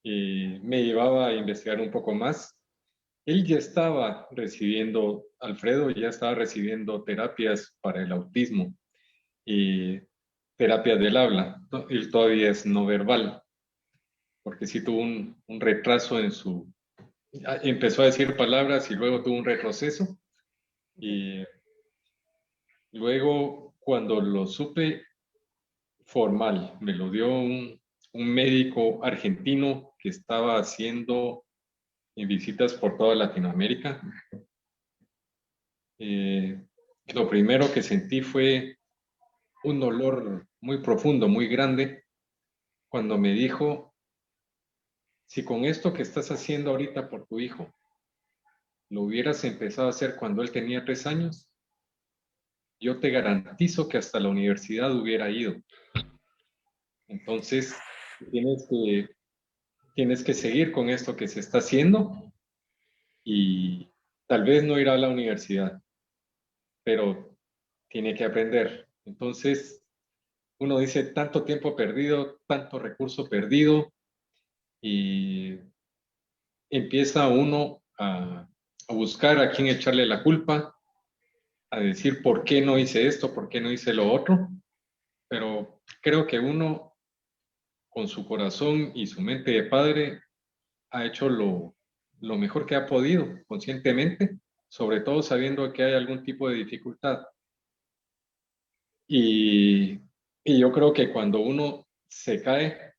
llevaba a investigar un poco más. Él ya estaba recibiendo, Alfredo ya estaba recibiendo terapias para el autismo y terapia del habla. Él todavía es no verbal, porque sí tuvo un retraso en empezó a decir palabras y luego tuvo un retroceso. Y luego, cuando lo supe formal, me lo dio un médico argentino que estaba haciendo visitas por toda Latinoamérica. lo primero que sentí fue un dolor muy profundo, muy grande, cuando me dijo, si con esto que estás haciendo ahorita por tu hijo, lo hubieras empezado a hacer cuando él tenía 3 años, yo te garantizo que hasta la universidad hubiera ido. Entonces, tienes que, tienes que seguir con esto que se está haciendo y tal vez no ir a la universidad, pero tiene que aprender. Entonces, uno dice tanto tiempo perdido, tanto recurso perdido y empieza uno a buscar a quién echarle la culpa, a decir por qué no hice esto, por qué no hice lo otro, pero creo que uno con su corazón y su mente de padre ha hecho lo mejor que ha podido conscientemente, sobre todo sabiendo que hay algún tipo de dificultad. Y, y yo creo que cuando uno se cae,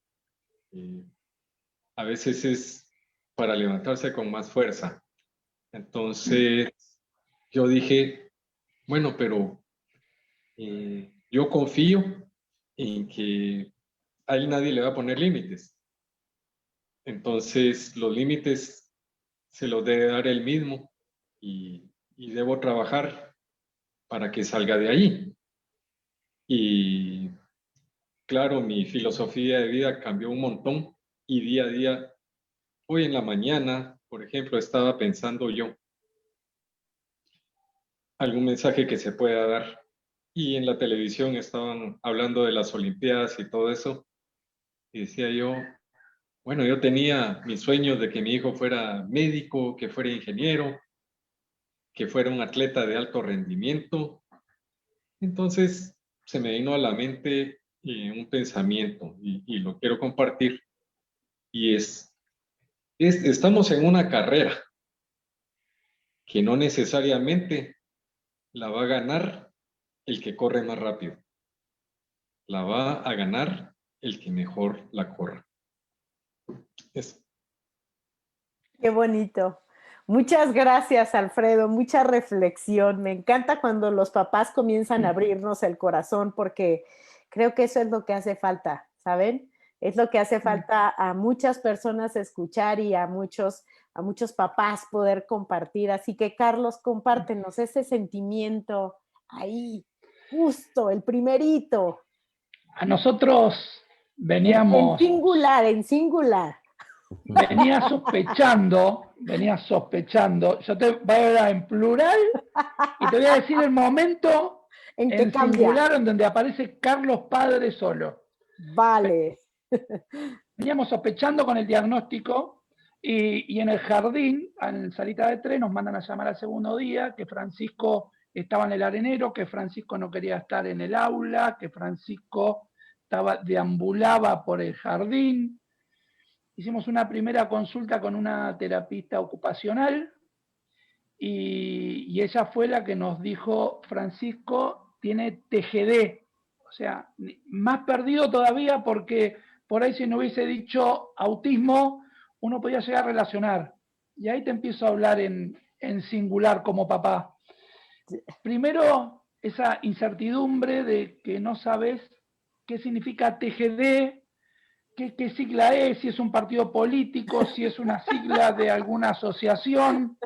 eh, a veces es para levantarse con más fuerza. Entonces yo dije, bueno, pero yo confío en que a él nadie le va a poner límites. Entonces los límites se los debe dar él mismo y debo trabajar para que salga de ahí. Y claro, mi filosofía de vida cambió un montón y día a día, hoy en la mañana, por ejemplo, estaba pensando yo algún mensaje que se pueda dar. Y en la televisión estaban hablando de las Olimpiadas y todo eso. Y decía yo, bueno, yo tenía mis sueños de que mi hijo fuera médico, que fuera ingeniero, que fuera un atleta de alto rendimiento. Entonces se me vino a la mente un pensamiento y lo quiero compartir. Y estamos en una carrera que no necesariamente la va a ganar el que corre más rápido. La va a ganar el que mejor la corra. Es, Qué bonito. Muchas gracias, Alfredo. Mucha reflexión. Me encanta cuando los papás comienzan a abrirnos el corazón porque creo que eso es lo que hace falta, ¿saben? Es lo que hace falta a muchas personas escuchar y a muchos papás poder compartir. Así que, Carlos, compártenos ese sentimiento ahí, justo, el primerito, A nosotros en veníamos, singular, en singular. venía sospechando, yo te voy a hablar en plural y te voy a decir el momento En que en cambia. singular en donde aparece Carlos padre solo. Vale. Veníamos sospechando con el diagnóstico y en el jardín, en salita de tren, nos mandan a llamar al segundo día, que Francisco estaba en el arenero, que Francisco no quería estar en el aula, que Francisco deambulaba por el jardín. Hicimos una primera consulta con una terapista ocupacional y ella fue la que nos dijo, Francisco tiene TGD, o sea, más perdido todavía porque por ahí si no hubiese dicho autismo, uno podía llegar a relacionar. Y ahí te empiezo a hablar en singular como papá. Primero, esa incertidumbre de que no sabes qué significa TGD, qué sigla es, si es un partido político, si es una sigla de alguna asociación.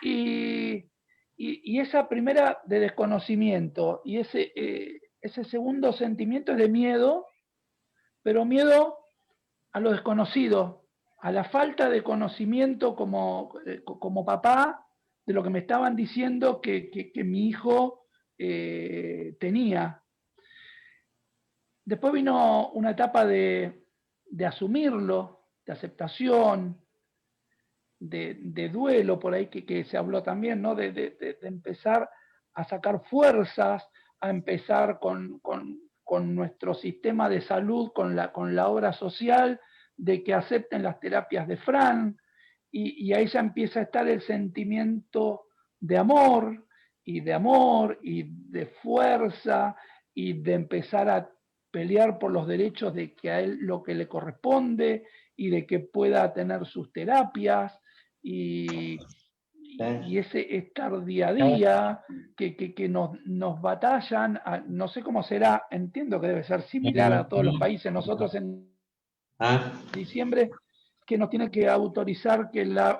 Y esa primera de desconocimiento y ese segundo sentimiento es de miedo, pero miedo a lo desconocido, a la falta de conocimiento como papá de lo que me estaban diciendo que mi hijo tenía. Después vino una etapa de asumirlo, de aceptación, de duelo, por ahí que se habló también, ¿no? De empezar a sacar fuerzas, a empezar con nuestro sistema de salud, con la obra social, de que acepten las terapias de Fran, y ahí ya empieza a estar el sentimiento de amor y de fuerza y de empezar a pelear por los derechos de que a él lo que le corresponde y de que pueda tener sus terapias y y ese estar día a día, que nos batallan, no sé cómo será, entiendo que debe ser similar a todos los países. Nosotros en diciembre, que nos tiene que autorizar que la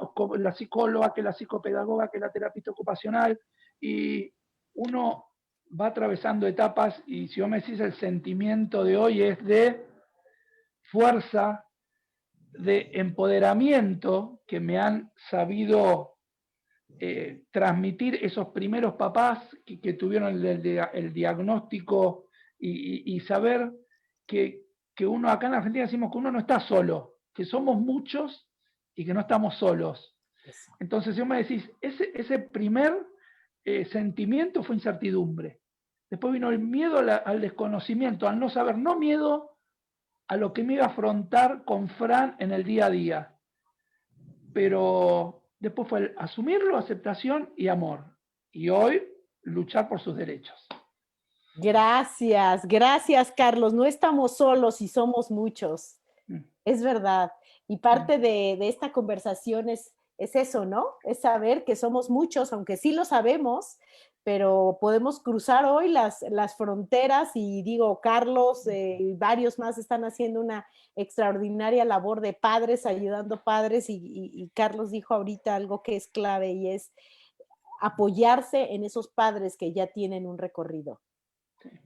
psicóloga, que la psicopedagoga, que la terapista ocupacional, y uno va atravesando etapas, y si vos me decís, el sentimiento de hoy es de fuerza, de empoderamiento, que me han sabido transmitir esos primeros papás que tuvieron el diagnóstico, y saber que uno, acá en Argentina decimos que uno no está solo, que somos muchos y que no estamos solos. Entonces, si vos me decís, ese primer sentimiento fue incertidumbre. Después vino el miedo al desconocimiento, al no saber, no miedo a lo que me iba a afrontar con Fran en el día a día, pero después fue el asumirlo, aceptación y amor. Y hoy, luchar por sus derechos. Gracias, gracias, Carlos. No estamos solos y somos muchos. Es verdad. Y parte de esta conversación es eso, ¿no? Es saber que somos muchos, aunque sí lo sabemos, pero podemos cruzar hoy las fronteras, y digo, Carlos y varios más están haciendo una extraordinaria labor de padres, ayudando padres, y Carlos dijo ahorita algo que es clave, y es apoyarse en esos padres que ya tienen un recorrido.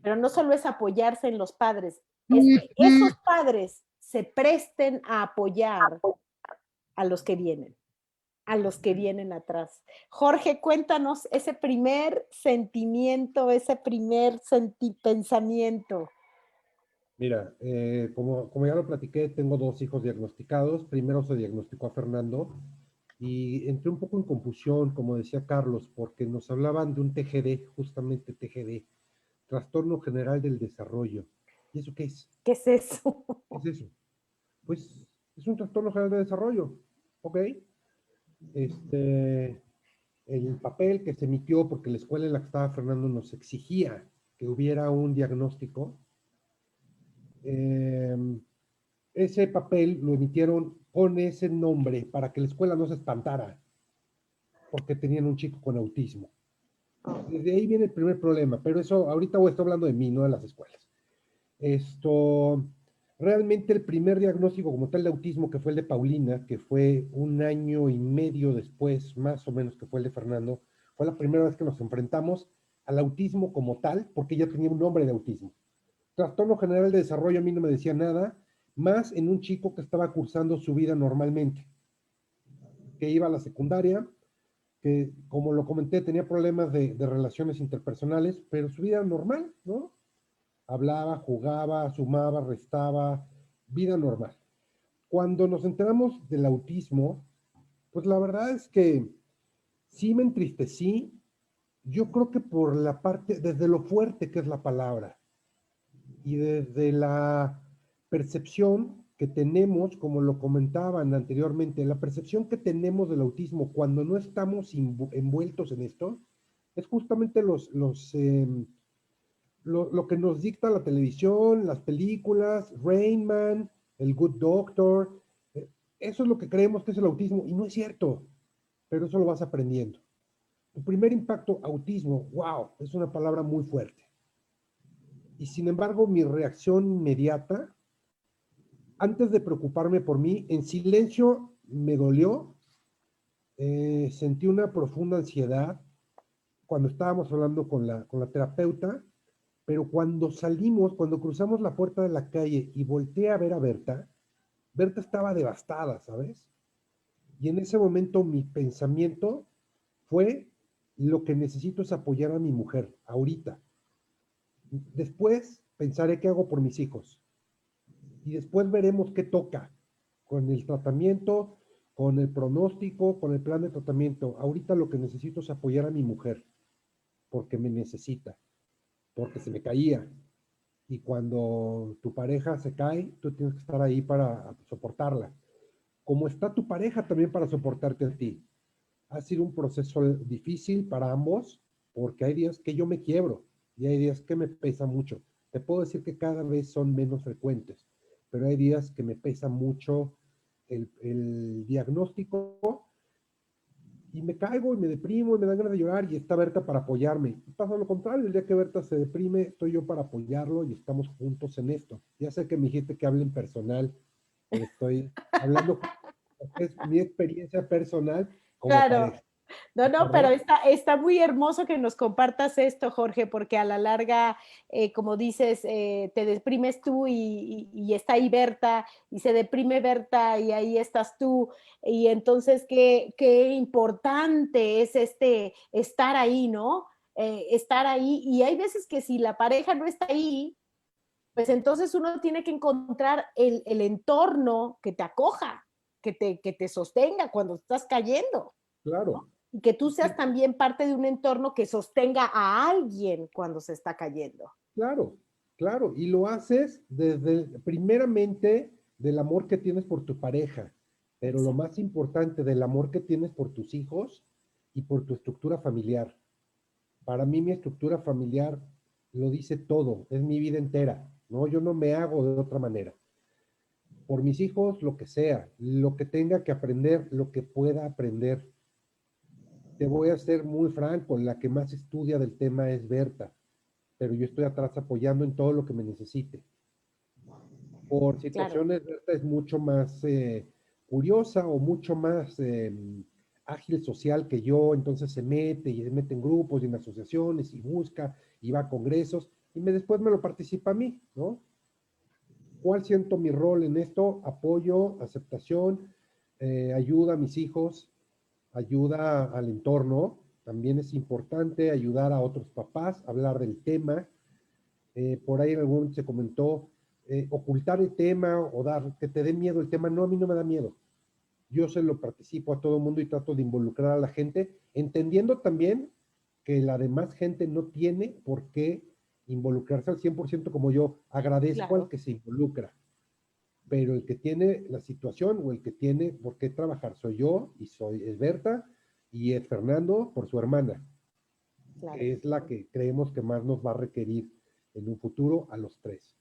Pero no solo es apoyarse en los padres, es que esos padres se presten a apoyar a los que vienen atrás. Jorge, cuéntanos ese primer sentimiento, ese primer pensamiento. Mira, como ya lo platiqué, tengo 2 hijos diagnosticados. Primero se diagnosticó a Fernando y entré un poco en confusión, como decía Carlos, porque nos hablaban de un TGD, justamente TGD, Trastorno General del Desarrollo. ¿Y eso qué es? ¿Qué es eso? ¿Qué es eso? Pues es un trastorno general de desarrollo, ¿ok? El papel que se emitió, porque la escuela en la que estaba Fernando nos exigía que hubiera un diagnóstico, ese papel lo emitieron con ese nombre para que la escuela no se espantara, porque tenían un chico con autismo. Desde ahí viene el primer problema, pero eso ahorita voy a estar hablando de mí, no de las escuelas. Realmente el primer diagnóstico como tal de autismo, que fue el de Paulina, que fue 1 año y medio después, más o menos, que fue el de Fernando, fue la primera vez que nos enfrentamos al autismo como tal, porque ya tenía un nombre de autismo. Trastorno general de desarrollo a mí no me decía nada, más en un chico que estaba cursando su vida normalmente, que iba a la secundaria, que como lo comenté tenía problemas de relaciones interpersonales, pero su vida normal, ¿no? Hablaba, jugaba, sumaba, restaba, vida normal. Cuando nos enteramos del autismo, pues la verdad es que sí me entristecí, yo creo que por la parte, desde lo fuerte que es la palabra y desde la percepción que tenemos, como lo comentaban anteriormente, la percepción que tenemos del autismo cuando no estamos envueltos en esto, es justamente lo que nos dicta la televisión, las películas, Rain Man, el Good Doctor. Eso es lo que creemos que es el autismo, y no es cierto, pero eso lo vas aprendiendo. Tu primer impacto, autismo, wow, es una palabra muy fuerte. Y sin embargo, mi reacción inmediata, antes de preocuparme por mí, en silencio me dolió, sentí una profunda ansiedad cuando estábamos hablando con la terapeuta, pero cuando salimos, cuando cruzamos la puerta de la calle y volteé a ver a Berta, Berta estaba devastada, ¿sabes? Y en ese momento mi pensamiento fue: lo que necesito es apoyar a mi mujer, ahorita. Después pensaré qué hago por mis hijos. Y después veremos qué toca con el tratamiento, con el pronóstico, con el plan de tratamiento. Ahorita lo que necesito es apoyar a mi mujer, porque me necesita, porque se me caía. Y cuando tu pareja se cae, tú tienes que estar ahí para soportarla. Como está tu pareja también para soportarte a ti. Ha sido un proceso difícil para ambos, porque hay días que yo me quiebro y hay días que me pesa mucho. Te puedo decir que cada vez son menos frecuentes, pero hay días que me pesa mucho el diagnóstico, y me caigo y me deprimo y me dan ganas de llorar y está Berta para apoyarme. Y pasa lo contrario, el día que Berta se deprime, estoy yo para apoyarlo y estamos juntos en esto. Ya sé que me dijiste que hable en personal, pero estoy hablando, es mi experiencia personal como Claro. pareja. No, no, pero ¿Correcto? está muy hermoso que nos compartas esto, Jorge, porque a la larga, como dices, te deprimes tú y está ahí Berta, y se deprime Berta y ahí estás tú, y entonces qué importante es estar ahí, ¿no? Estar ahí, y hay veces que si la pareja no está ahí, pues entonces uno tiene que encontrar el entorno que te acoja, que te sostenga cuando estás cayendo, ¿no? Claro. Y que tú Sí, seas también parte de un entorno que sostenga a alguien cuando se está cayendo. claro, claro. Y lo haces desde, primeramente, del amor que tienes por tu pareja, pero lo Exacto. más importante, del amor que tienes por tus hijos y por tu estructura familiar. Para mí mi estructura familiar lo dice todo, es mi vida entera, ¿no? Yo no me hago de otra manera. Por mis hijos, lo que sea, lo que tenga que aprender, lo que pueda aprender. Te voy a ser muy franco, la que más estudia del tema es Berta, pero yo estoy atrás apoyando en todo lo que me necesite. Por Claro, situaciones, Berta es mucho más curiosa o mucho más ágil social que yo, entonces se mete en grupos y en asociaciones y busca y va a congresos y después me lo participa a mí, ¿no? ¿Cuál siento mi rol en esto? Apoyo, aceptación, ayuda a mis hijos, ayuda al entorno. También es importante ayudar a otros papás, hablar del tema. Por ahí en algún momento se comentó ocultar el tema o dar que te dé miedo el tema. No, a mí no me da miedo. Yo se lo participo a todo el mundo y trato de involucrar a la gente, entendiendo también que la demás gente no tiene por qué involucrarse al 100% como yo. Agradezco al claro. que se involucra, pero el que tiene la situación o el que tiene por qué trabajar soy yo y es Berta y es Fernando por su hermana, Claro. que es la que creemos que más nos va a requerir en un futuro a los tres.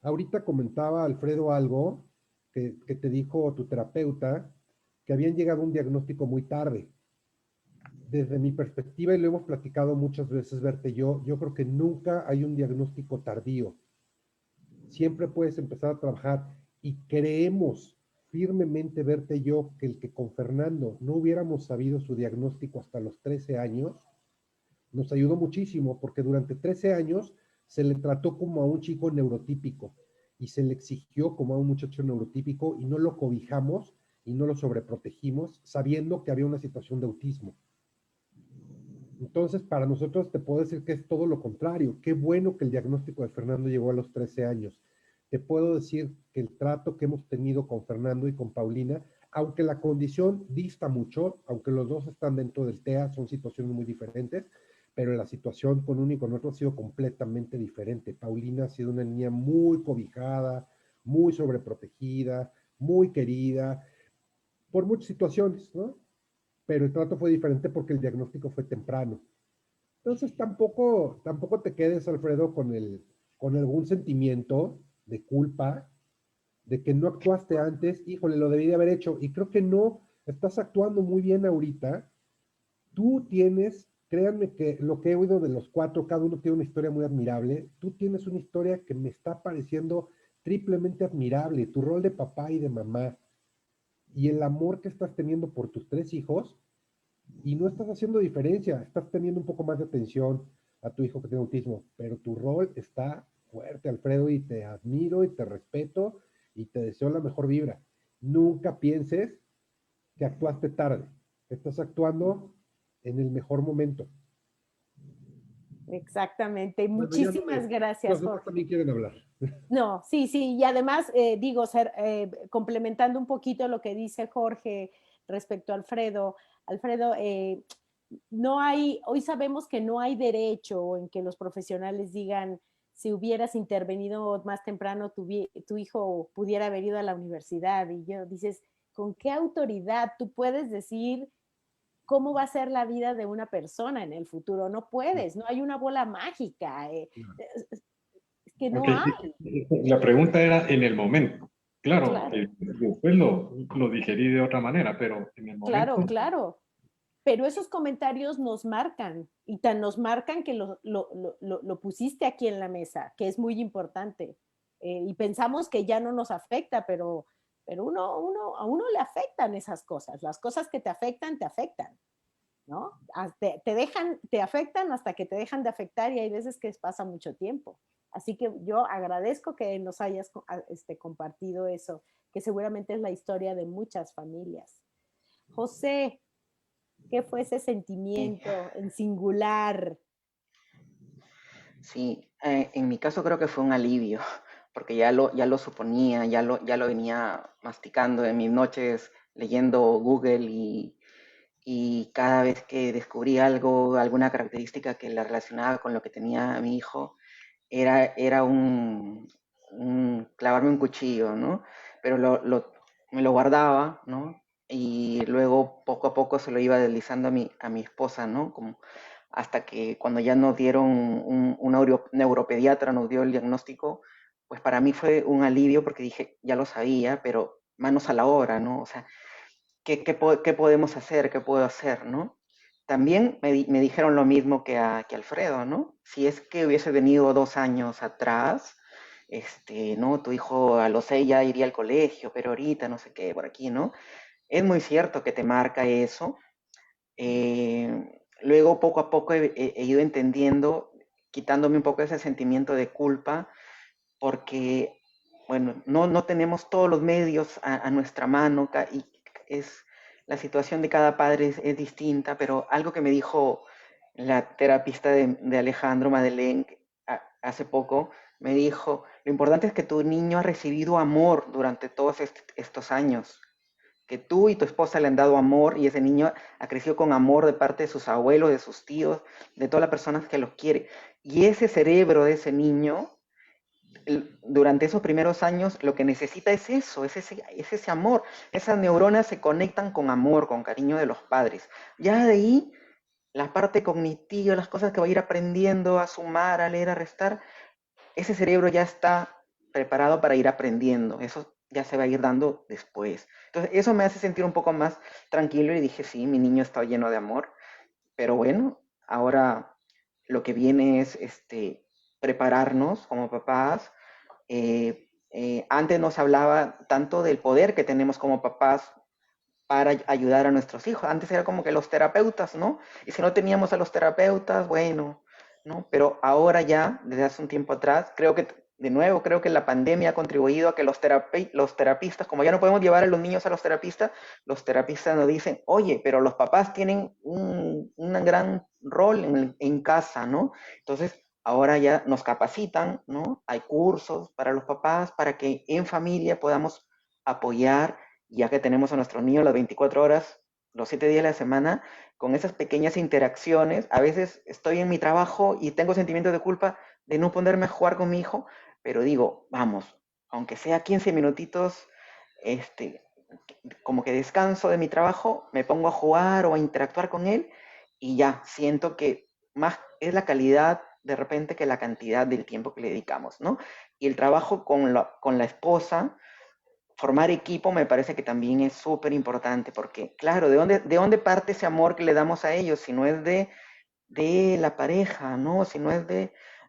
Ahorita comentaba Alfredo algo que te dijo tu terapeuta, que habían llegado a un diagnóstico muy tarde. Desde mi perspectiva, y lo hemos platicado muchas veces, Berta y yo creo que nunca hay un diagnóstico tardío. Siempre puedes empezar a trabajar y creemos firmemente, Berta y yo, que el que con Fernando no hubiéramos sabido su diagnóstico hasta los 13 años, nos ayudó muchísimo porque durante 13 años se le trató como a un chico neurotípico y se le exigió como a un muchacho neurotípico y no lo cobijamos y no lo sobreprotegimos sabiendo que había una situación de autismo. Entonces, para nosotros te puedo decir que es todo lo contrario. Qué bueno que el diagnóstico de Fernando llegó a los 13 años. Te puedo decir que el trato que hemos tenido con Fernando y con Paulina, aunque la condición dista mucho, aunque los dos están dentro del TEA, son situaciones muy diferentes, pero la situación con uno y con otro ha sido completamente diferente. Paulina ha sido una niña muy cobijada, muy sobreprotegida, muy querida, por muchas situaciones, ¿no? Pero el trato fue diferente porque el diagnóstico fue temprano. Entonces tampoco te quedes, Alfredo, con algún sentimiento de culpa, de que no actuaste antes, híjole, lo debí de haber hecho. Y creo que no, estás actuando muy bien ahorita. Tú tienes, créanme que lo que he oído de los cuatro, cada uno tiene una historia muy admirable. Tú tienes una historia que me está pareciendo triplemente admirable. Tu rol de papá y de mamá y el amor que estás teniendo por tus tres hijos y no estás haciendo diferencia, estás teniendo un poco más de atención a tu hijo que tiene autismo, pero tu rol está fuerte, Alfredo, y te admiro y te respeto y te deseo la mejor vibra. Nunca pienses que actuaste tarde, estás actuando en el mejor momento. Exactamente. Bueno, ya no Muchísimas los gracias, demás Jorge. también quieren hablar. No, sí, sí, y además, digo, complementando un poquito lo que dice Jorge respecto a Alfredo, Alfredo, no hay, hoy sabemos que no hay derecho en que los profesionales digan, si hubieras intervenido más temprano, tu hijo pudiera haber ido a la universidad. Y yo dices, ¿con qué autoridad tú puedes decir cómo va a ser la vida de una persona en el futuro? No puedes, no hay una bola mágica, es que Ok, no hay. la pregunta era en el momento. Claro, Claro, después lo digerí de otra manera, pero en el claro, momento, claro. Pero esos comentarios nos marcan y tan nos marcan que lo pusiste aquí en la mesa, que es muy importante. Y pensamos que ya no nos afecta, pero a uno le afectan esas cosas. Las cosas que te afectan, ¿no? Te afectan hasta que te dejan de afectar y hay veces que pasa mucho tiempo. Así que yo agradezco que nos hayas compartido eso, que seguramente es la historia de muchas familias. José, ¿qué fue ese Sí, sentimiento en singular? sí, en mi caso creo que fue un alivio, porque ya lo suponía, ya lo venía masticando en mis noches leyendo Google y cada vez que descubrí algo, alguna característica que la relacionaba con lo que tenía mi hijo, era un clavarme un cuchillo, ¿no? Pero me lo guardaba, ¿no? Y luego poco a poco se lo iba deslizando a mi esposa, ¿no? Como hasta que cuando ya nos dieron un neuropediatra, nos dio el diagnóstico, pues para mí fue un alivio porque dije, ya lo sabía, pero manos a la obra, ¿no? O sea, ¿qué podemos hacer? ¿Qué puedo hacer? ¿No? También me dijeron lo mismo que Alfredo, ¿no? Si es que hubiese venido 2 años atrás, ¿no? Tu hijo a los 6 ya iría al colegio, pero ahorita no sé qué, por aquí, ¿no? Es muy cierto que te marca eso. Luego, poco a poco, he ido entendiendo, quitándome un poco ese sentimiento de culpa, porque, bueno, no tenemos todos los medios a nuestra mano y es, la situación de cada padre es distinta, pero algo que me dijo la terapista de Alejandro, Madeleine, hace poco, me dijo, lo importante es que tu niño ha recibido amor durante todos estos años, que tú y tu esposa le han dado amor y ese niño ha crecido con amor de parte de sus abuelos, de sus tíos, de todas las personas que los quiere. Y ese cerebro de ese niño durante esos primeros años lo que necesita es eso, es ese amor. Esas neuronas se conectan con amor, con cariño de los padres. Ya de ahí, la parte cognitiva, las cosas que va a ir aprendiendo a sumar, a leer, a restar, ese cerebro ya está preparado para ir aprendiendo. Eso ya se va a ir dando después. Entonces, eso me hace sentir un poco más tranquilo y dije, sí, mi niño está lleno de amor. Pero bueno, ahora lo que viene es prepararnos como papás. Antes nos hablaba tanto del poder que tenemos como papás para ayudar a nuestros hijos. Antes era como que los terapeutas, ¿no? Y si no teníamos a los terapeutas, bueno, ¿no? Pero ahora ya, desde hace un tiempo atrás, creo que, de nuevo, creo que la pandemia ha contribuido a que los terapistas, como ya no podemos llevar a los niños a los terapistas nos dicen, oye, pero los papás tienen un gran rol en casa, ¿no? Entonces, ahora ya nos capacitan, ¿no? Hay cursos para los papás para que en familia podamos apoyar ya que tenemos a nuestros niños las 24 horas, los 7 días de la semana, con esas pequeñas interacciones. A veces estoy en mi trabajo y tengo sentimientos de culpa de no ponerme a jugar con mi hijo, pero digo, vamos, aunque sea 15 minutitos, este, como que descanso de mi trabajo, me pongo a jugar o a interactuar con él y ya, siento que más es la calidad de repente que la cantidad del tiempo que le dedicamos, ¿no? Y el trabajo con la esposa, formar equipo me parece que también es súper importante, porque claro, de dónde parte ese amor que le damos a ellos? Si no es de la pareja, ¿no? Si no es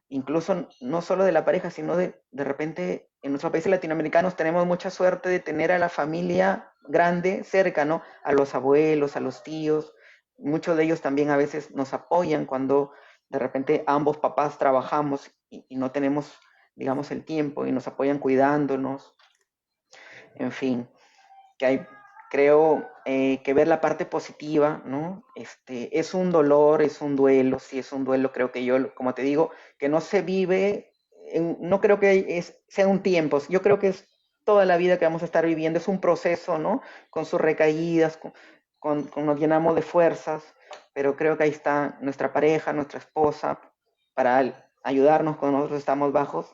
incluso no solo de la pareja, sino de repente en nuestros países latinoamericanos tenemos mucha suerte de tener a la familia grande cerca, ¿no? A los abuelos, a los tíos. Muchos de ellos también a veces nos apoyan cuando de repente ambos papás trabajamos y no tenemos, digamos, el tiempo y nos apoyan cuidándonos. En fin, que hay, creo que ver la parte positiva, ¿no? Es un dolor, es un duelo, sí es un duelo, creo que yo, como te digo, que no se vive, no creo que sea un tiempo, yo creo que es toda la vida que vamos a estar viviendo, es un proceso, ¿no? Con sus recaídas, nos llenamos de fuerzas, pero creo que ahí está nuestra pareja, nuestra esposa, para ayudarnos cuando nosotros estamos bajos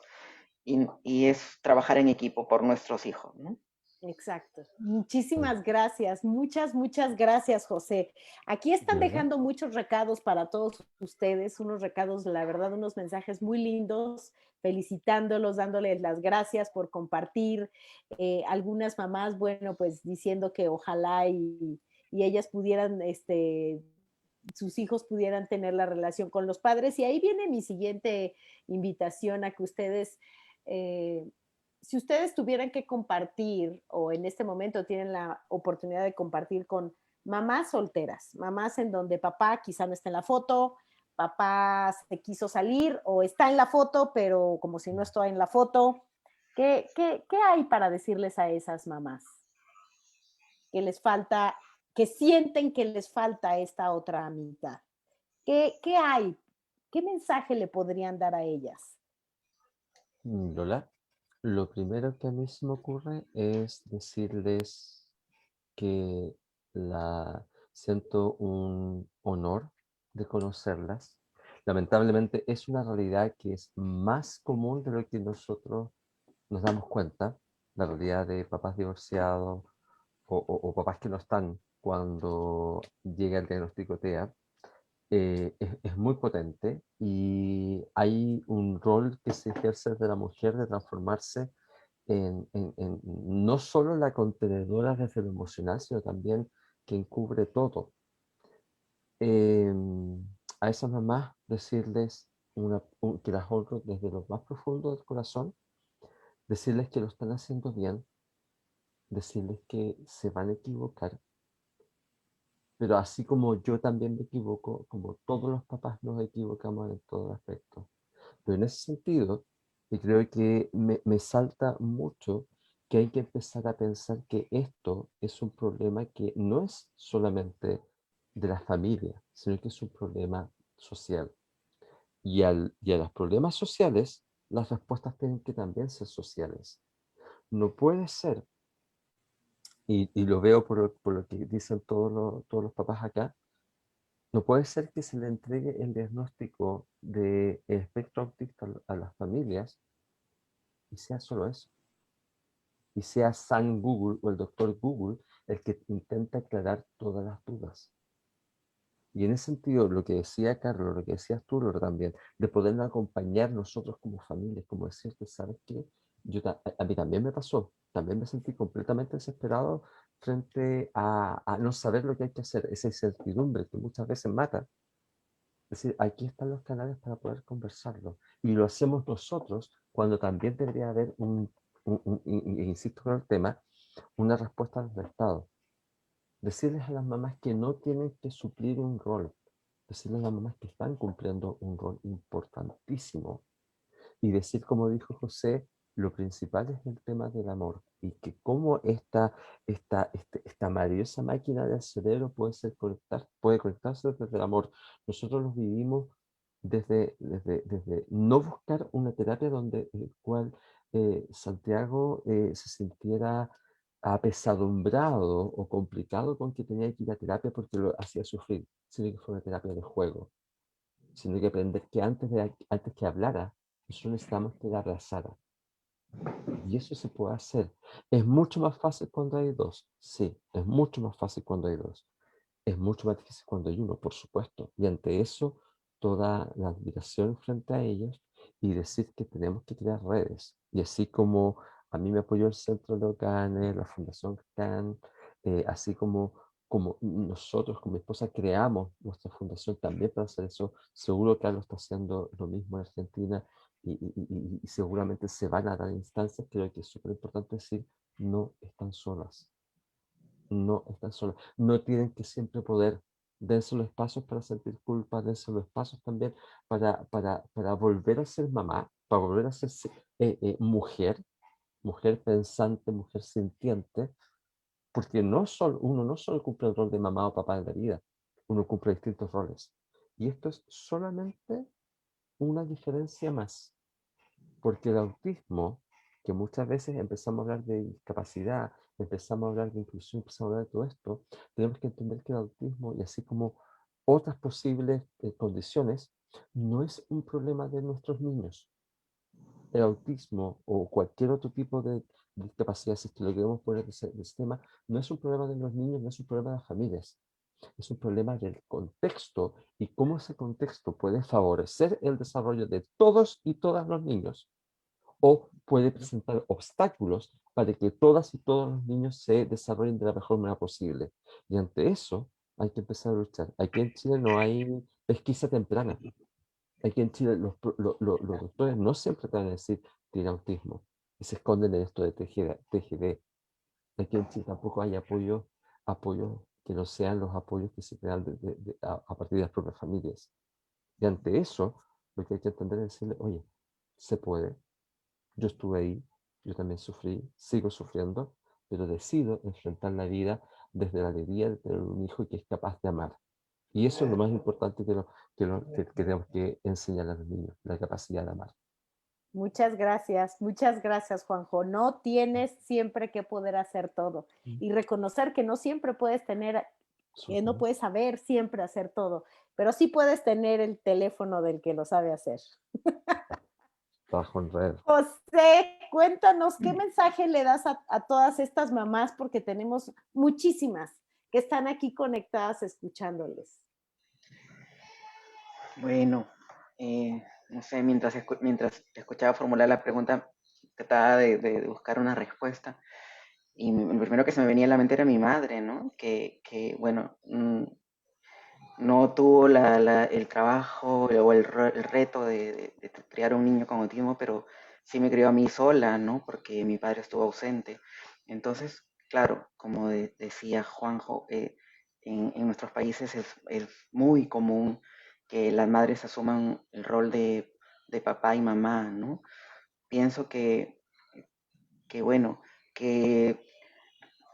y es trabajar en equipo por nuestros hijos, ¿no? Exacto. Muchísimas gracias, muchas gracias, José. Aquí están ¿De verdad? dejando muchos recados para todos ustedes, unos recados, la verdad, unos mensajes muy lindos, felicitándolos, dándoles las gracias por compartir. Algunas mamás, bueno, pues diciendo que ojalá y ellas pudieran, sus hijos pudieran tener la relación con los padres. Y ahí viene mi siguiente invitación a que ustedes si ustedes tuvieran que compartir o en este momento tienen la oportunidad de compartir con mamás solteras, mamás en donde papá quizá no está en la foto, papá se quiso salir o está en la foto, pero como si no estoy en la foto, ¿qué hay para decirles a esas mamás? Que les falta, que sienten que les falta esta otra mitad. ¿Qué hay? ¿Qué mensaje le podrían dar a ellas? Lola, lo primero que a mí se me ocurre es decirles que siento un honor de conocerlas. Lamentablemente es una realidad que es más común de lo que nosotros nos damos cuenta, la realidad de papás divorciados o papás que no están cuando llega el diagnóstico TEA. Es muy potente y hay un rol que se ejerce de la mujer de transformarse en no solo la contenedora desde lo emocional, sino también quien cubre todo. A esas mamás decirles que las honro desde lo más profundo del corazón, decirles que lo están haciendo bien, decirles que se van a equivocar, pero así como yo también me equivoco, como todos los papás nos equivocamos en todo aspecto. Pero en ese sentido, y creo que me salta mucho que hay que empezar a pensar que esto es un problema que no es solamente de la familia, sino que es un problema social. Y a los problemas sociales, las respuestas tienen que también ser sociales. No puede ser, y lo veo por lo que dicen todos los papás acá, no puede ser que se le entregue el diagnóstico de espectro autista a las familias y sea solo eso. Y sea San Google o el doctor Google el que intenta aclarar todas las dudas. Y en ese sentido, lo que decía Carlos, lo que decías tú, Loro, también, de podernos acompañar nosotros como familias, como decirte, ¿sabes qué? A mí también me pasó, también me sentí completamente desesperado frente a no saber lo que hay que hacer, esa incertidumbre que muchas veces mata. Es decir, aquí están los canales para poder conversarlo. Y lo hacemos nosotros cuando también debería haber insisto con el tema, una respuesta del Estado. Decirles a las mamás que no tienen que suplir un rol. Decirles a las mamás que están cumpliendo un rol importantísimo. Y decir, como dijo José, lo principal es el tema del amor. Y que cómo esta maravillosa máquina del cerebro puede conectarse desde el amor. Nosotros los vivimos desde no buscar una terapia donde el cual Santiago se sintiera apesadumbrado o complicado con que tenía que ir a terapia porque lo hacía sufrir, sino que fue una terapia de juego, sino que aprender que antes que hablara, nosotros necesitamos que la abrazara. Y eso se puede hacer. Es mucho más fácil cuando hay dos, sí, es mucho más fácil cuando hay dos. Es mucho más difícil cuando hay uno, por supuesto. Y ante eso, toda la admiración frente a ellos y decir que tenemos que crear redes. Y así como a mí me apoyó el Centro de Canes, la Fundación CAN, así como nosotros con mi esposa creamos nuestra fundación también para hacer eso, seguro que Carlos está haciendo lo mismo en Argentina y seguramente se van a dar instancias. Creo que es súper importante decir, no están solas, no están solas, no tienen que siempre poder. Dense los espacios para sentir culpa, dense los espacios también para volver a ser mamá, para volver a ser mujer pensante, mujer sintiente, porque uno no solo cumple el rol de mamá o papá en la vida, uno cumple distintos roles. Y esto es solamente una diferencia más. Porque el autismo, que muchas veces empezamos a hablar de discapacidad, empezamos a hablar de inclusión, empezamos a hablar de todo esto, tenemos que entender que el autismo, y así como otras posibles condiciones, no es un problema de nuestros niños. el autismo o cualquier otro tipo de discapacidad, si es que lo queremos poner de ese sistema, no es un problema de los niños, no es un problema de las familias, es un problema del contexto y cómo ese contexto puede favorecer el desarrollo de todos y todas los niños o puede presentar obstáculos para que todas y todos los niños se desarrollen de la mejor manera posible. Y ante eso hay que empezar a luchar. Aquí en Chile no hay pesquisa temprana. Aquí en Chile los doctores no siempre te van a decir tiene autismo y se esconden en esto de TGD. Aquí en Chile tampoco hay apoyos que no sean los apoyos que se dan a partir de las propias familias. Y ante eso, lo que hay que entender es decirle, oye, se puede, yo estuve ahí, yo también sufrí, sigo sufriendo, pero decido enfrentar la vida desde la alegría de tener un hijo que es capaz de amar. Y eso es lo más importante que tenemos que enseñar a los niños, la capacidad de amar. Muchas gracias, Juanjo. No tienes siempre que poder hacer todo y reconocer que no siempre puedes tener, que no puedes saber siempre hacer todo, pero sí puedes tener el teléfono del que lo sabe hacer. Trabajo en red. José, cuéntanos qué mensaje le das a todas estas mamás, porque tenemos muchísimas que están aquí conectadas escuchándoles. Bueno, no sé, mientras te escuchaba formular la pregunta, trataba de buscar una respuesta. Y lo primero que se me venía a la mente era mi madre, ¿no? Bueno, no tuvo el trabajo o el reto de criar a un niño con autismo, pero sí me crió a mí sola, ¿no? Porque mi padre estuvo ausente. Entonces, claro, como decía Juanjo, en nuestros países es muy común que las madres asuman el rol de papá y mamá, ¿no? Pienso bueno, que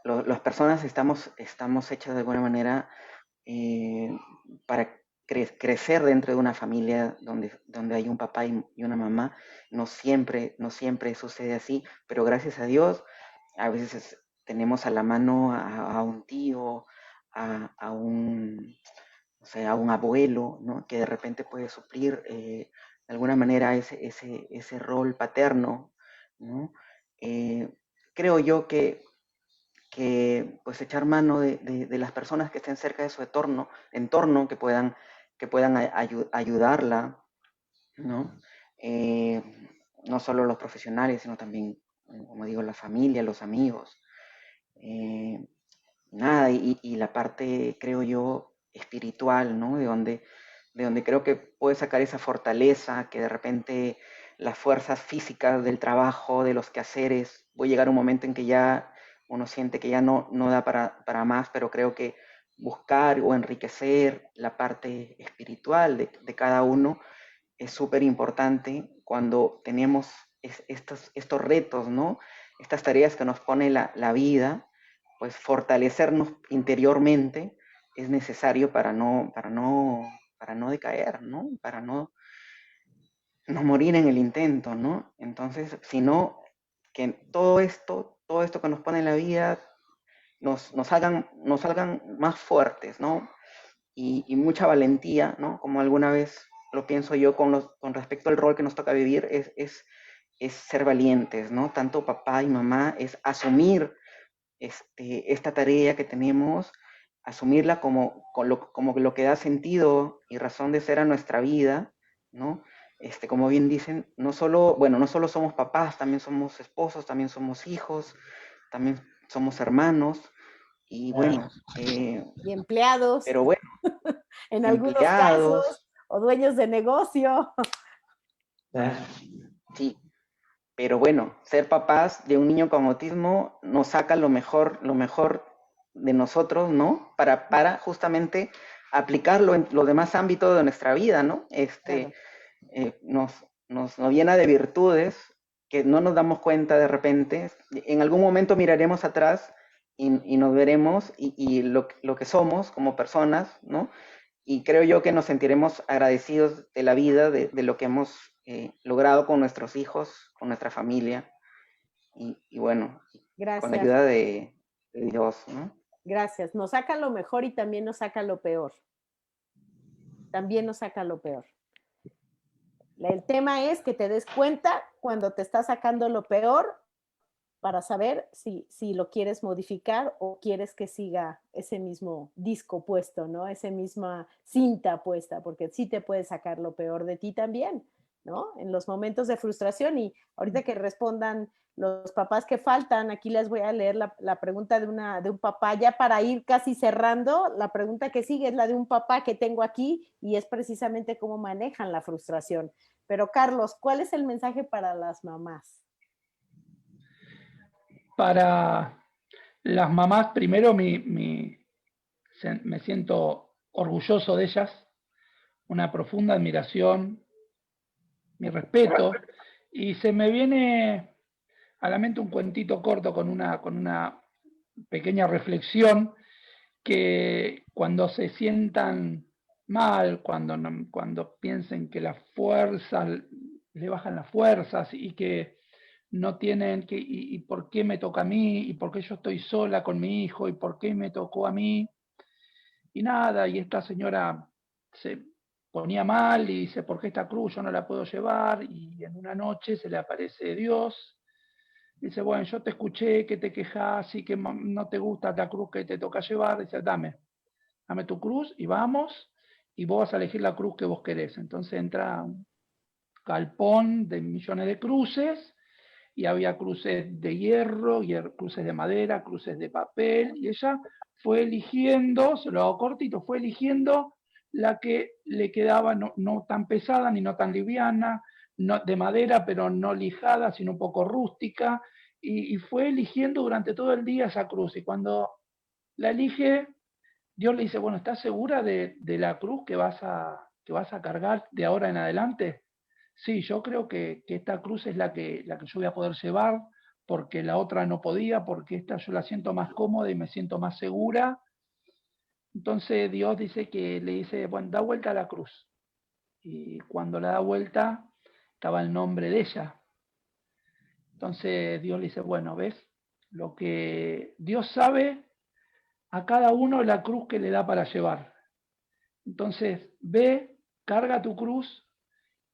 las personas estamos hechas de alguna manera para crecer dentro de una familia donde hay un papá y una mamá. No siempre sucede así, pero gracias a Dios a veces tenemos a la mano a un tío, a un, o sea, a un abuelo, ¿no? Que de repente puede suplir de alguna manera ese rol paterno, ¿no? Creo yo que pues echar mano de las personas que estén cerca de su entorno que puedan ayudarla, ¿no? No solo los profesionales, sino también, como digo, la familia, los amigos. Nada, y la parte, creo yo, espiritual, ¿no? De donde creo que puede sacar esa fortaleza que de repente las fuerzas físicas del trabajo, de los quehaceres, puede llegar un momento en que ya uno siente que ya no da para más, pero creo que buscar o enriquecer la parte espiritual de cada uno es súper importante cuando tenemos estos retos, ¿no? Estas tareas que nos pone la vida, pues fortalecernos interiormente es necesario para no decaer, ¿no? Para no morir en el intento, ¿no? Entonces, sino que todo esto que nos pone la vida nos hagan más fuertes, ¿no? Y mucha valentía, ¿no? Como alguna vez lo pienso yo con respecto al rol que nos toca vivir, es ser valientes, ¿no? Tanto papá y mamá, es asumir esta tarea que tenemos, asumirla como lo que da sentido y razón de ser a nuestra vida, ¿no? Como bien dicen, no solo somos papás, también somos esposos, también somos hijos, también somos hermanos, y bueno, Y empleados, pero bueno, en algunos empleados, casos, o dueños de negocio. sí, pero bueno, ser papás de un niño con autismo nos saca lo mejor de nosotros, ¿no? Para justamente aplicarlo en los demás ámbitos de nuestra vida, ¿no? Claro. Nos llena de virtudes que no nos damos cuenta de repente. En algún momento miraremos atrás y nos veremos y lo que somos como personas, ¿no? Y creo yo que nos sentiremos agradecidos de la vida, de lo que hemos logrado con nuestros hijos, con nuestra familia, y bueno, con la Gracias, ayuda de Dios, ¿no? gracias. Nos saca lo mejor y también nos saca lo peor. También nos saca lo peor. El tema es que te des cuenta cuando te está sacando lo peor para saber si lo quieres modificar o quieres que siga ese mismo disco puesto, ¿no? Esa misma cinta puesta, porque sí te puede sacar lo peor de ti también, ¿no? En los momentos de frustración. Y ahorita que respondan los papás que faltan, aquí les voy a leer la pregunta de un papá, ya para ir casi cerrando. La pregunta que sigue es la de un papá que tengo aquí y es precisamente cómo manejan la frustración. Pero Carlos, ¿cuál es el mensaje para las mamás? Para las mamás, primero me siento orgulloso de ellas, una profunda admiración, mi respeto, y se me viene a la mente un cuentito corto con una pequeña reflexión, que cuando se sientan mal, cuando piensen que las fuerzas, le bajan las fuerzas y que no tienen que, y por qué me toca a mí, y por qué yo estoy sola con mi hijo, y por qué me tocó a mí, y nada, y esta señora se ponía mal y dice, ¿por qué esta cruz yo no la puedo llevar? Y en una noche se le aparece Dios. Dice, bueno, yo te escuché que te quejas y que no te gusta la cruz que te toca llevar. Dice, dame tu cruz y vamos, y vos vas a elegir la cruz que vos querés. Entonces entra un galpón de millones de cruces, y había cruces de hierro, cruces de madera, cruces de papel, y ella fue eligiendo, se lo hago cortito, fue eligiendo la que le quedaba no tan pesada ni no tan liviana, no, de madera pero no lijada, sino un poco rústica, y fue eligiendo durante todo el día esa cruz, y cuando la elige, Dios le dice, bueno, ¿estás segura de la cruz que vas a cargar de ahora en adelante? Sí, yo creo que esta cruz es la que yo voy a poder llevar, porque la otra no podía, porque esta yo la siento más cómoda y me siento más segura. Entonces Dios dice que le dice, bueno, da vuelta a la cruz. Y cuando la da vuelta, estaba el nombre de ella. Entonces Dios le dice, bueno, ¿ves? Lo que Dios sabe a cada uno la cruz que le da para llevar. Entonces, ve, carga tu cruz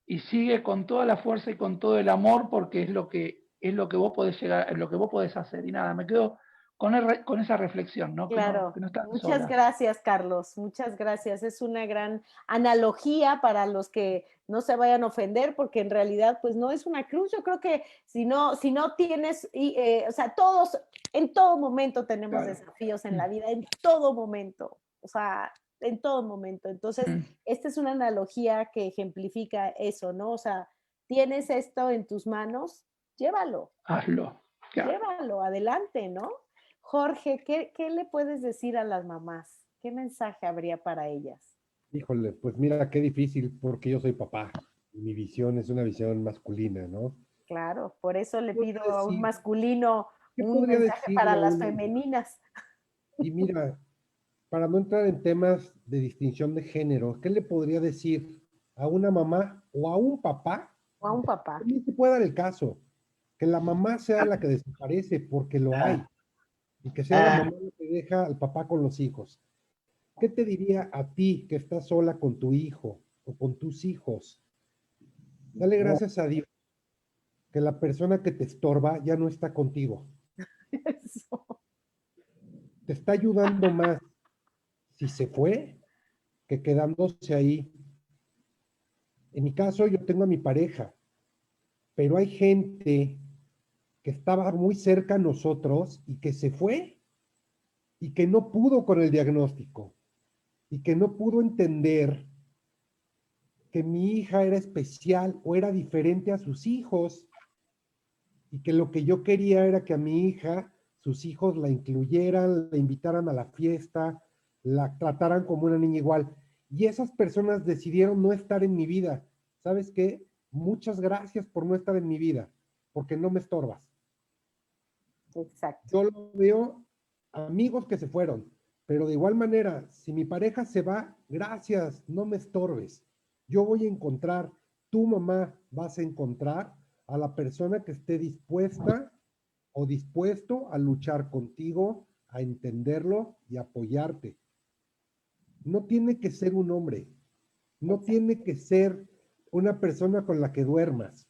y sigue con toda la fuerza y con todo el amor, porque es lo que vos podés llegar, es lo que vos podés hacer. Y nada, me quedo con esa reflexión, ¿no? Claro, Que no están muchas solas. gracias, Carlos, muchas gracias. Es una gran analogía para los que no se vayan a ofender, porque en realidad, pues no es una cruz. Yo creo que si no tienes, o sea, todos, en todo momento tenemos Claro. desafíos en la vida, en todo momento, o sea, en todo momento. Entonces, esta es una analogía que ejemplifica eso, ¿no? O sea, tienes esto en tus manos, llévalo, Hazlo. Claro. llévalo, adelante, ¿no? Jorge, ¿qué le puedes decir a las mamás? ¿Qué mensaje habría para ellas? Híjole, pues mira, qué difícil, porque yo soy papá. Y mi visión es una visión masculina, ¿no? Claro, por eso le Podría pido a un decir, masculino ¿qué un podría mensaje para decirle a las una? femeninas. Y mira, para no entrar en temas de distinción de género, ¿qué le podría decir a una mamá o a un papá? O a un papá. También se puede dar el caso, que la mamá sea la que desaparece porque lo hay, y que sea la mamá la que deja al papá con los hijos. ¿Qué te diría a ti que estás sola con tu hijo o con tus hijos? Dale gracias a Dios que la persona que te estorba ya no está contigo. Eso. Te está ayudando más si se fue que quedándose ahí. En mi caso, yo tengo a mi pareja, pero hay gente que estaba muy cerca a nosotros y que se fue y que no pudo con el diagnóstico y que no pudo entender que mi hija era especial o era diferente a sus hijos, y que lo que yo quería era que a mi hija, sus hijos la incluyeran, la invitaran a la fiesta, la trataran como una niña igual. Y esas personas decidieron no estar en mi vida. ¿Sabes qué? Muchas gracias por no estar en mi vida, porque no me estorbas. Exacto. Yo lo veo, amigos que se fueron, pero de igual manera, si mi pareja se va, gracias, no me estorbes. Yo voy a encontrar, tu mamá vas a encontrar a la persona que esté dispuesta o dispuesto a luchar contigo, a entenderlo y apoyarte. No tiene que ser un hombre, no Exacto. tiene que ser una persona con la que duermas.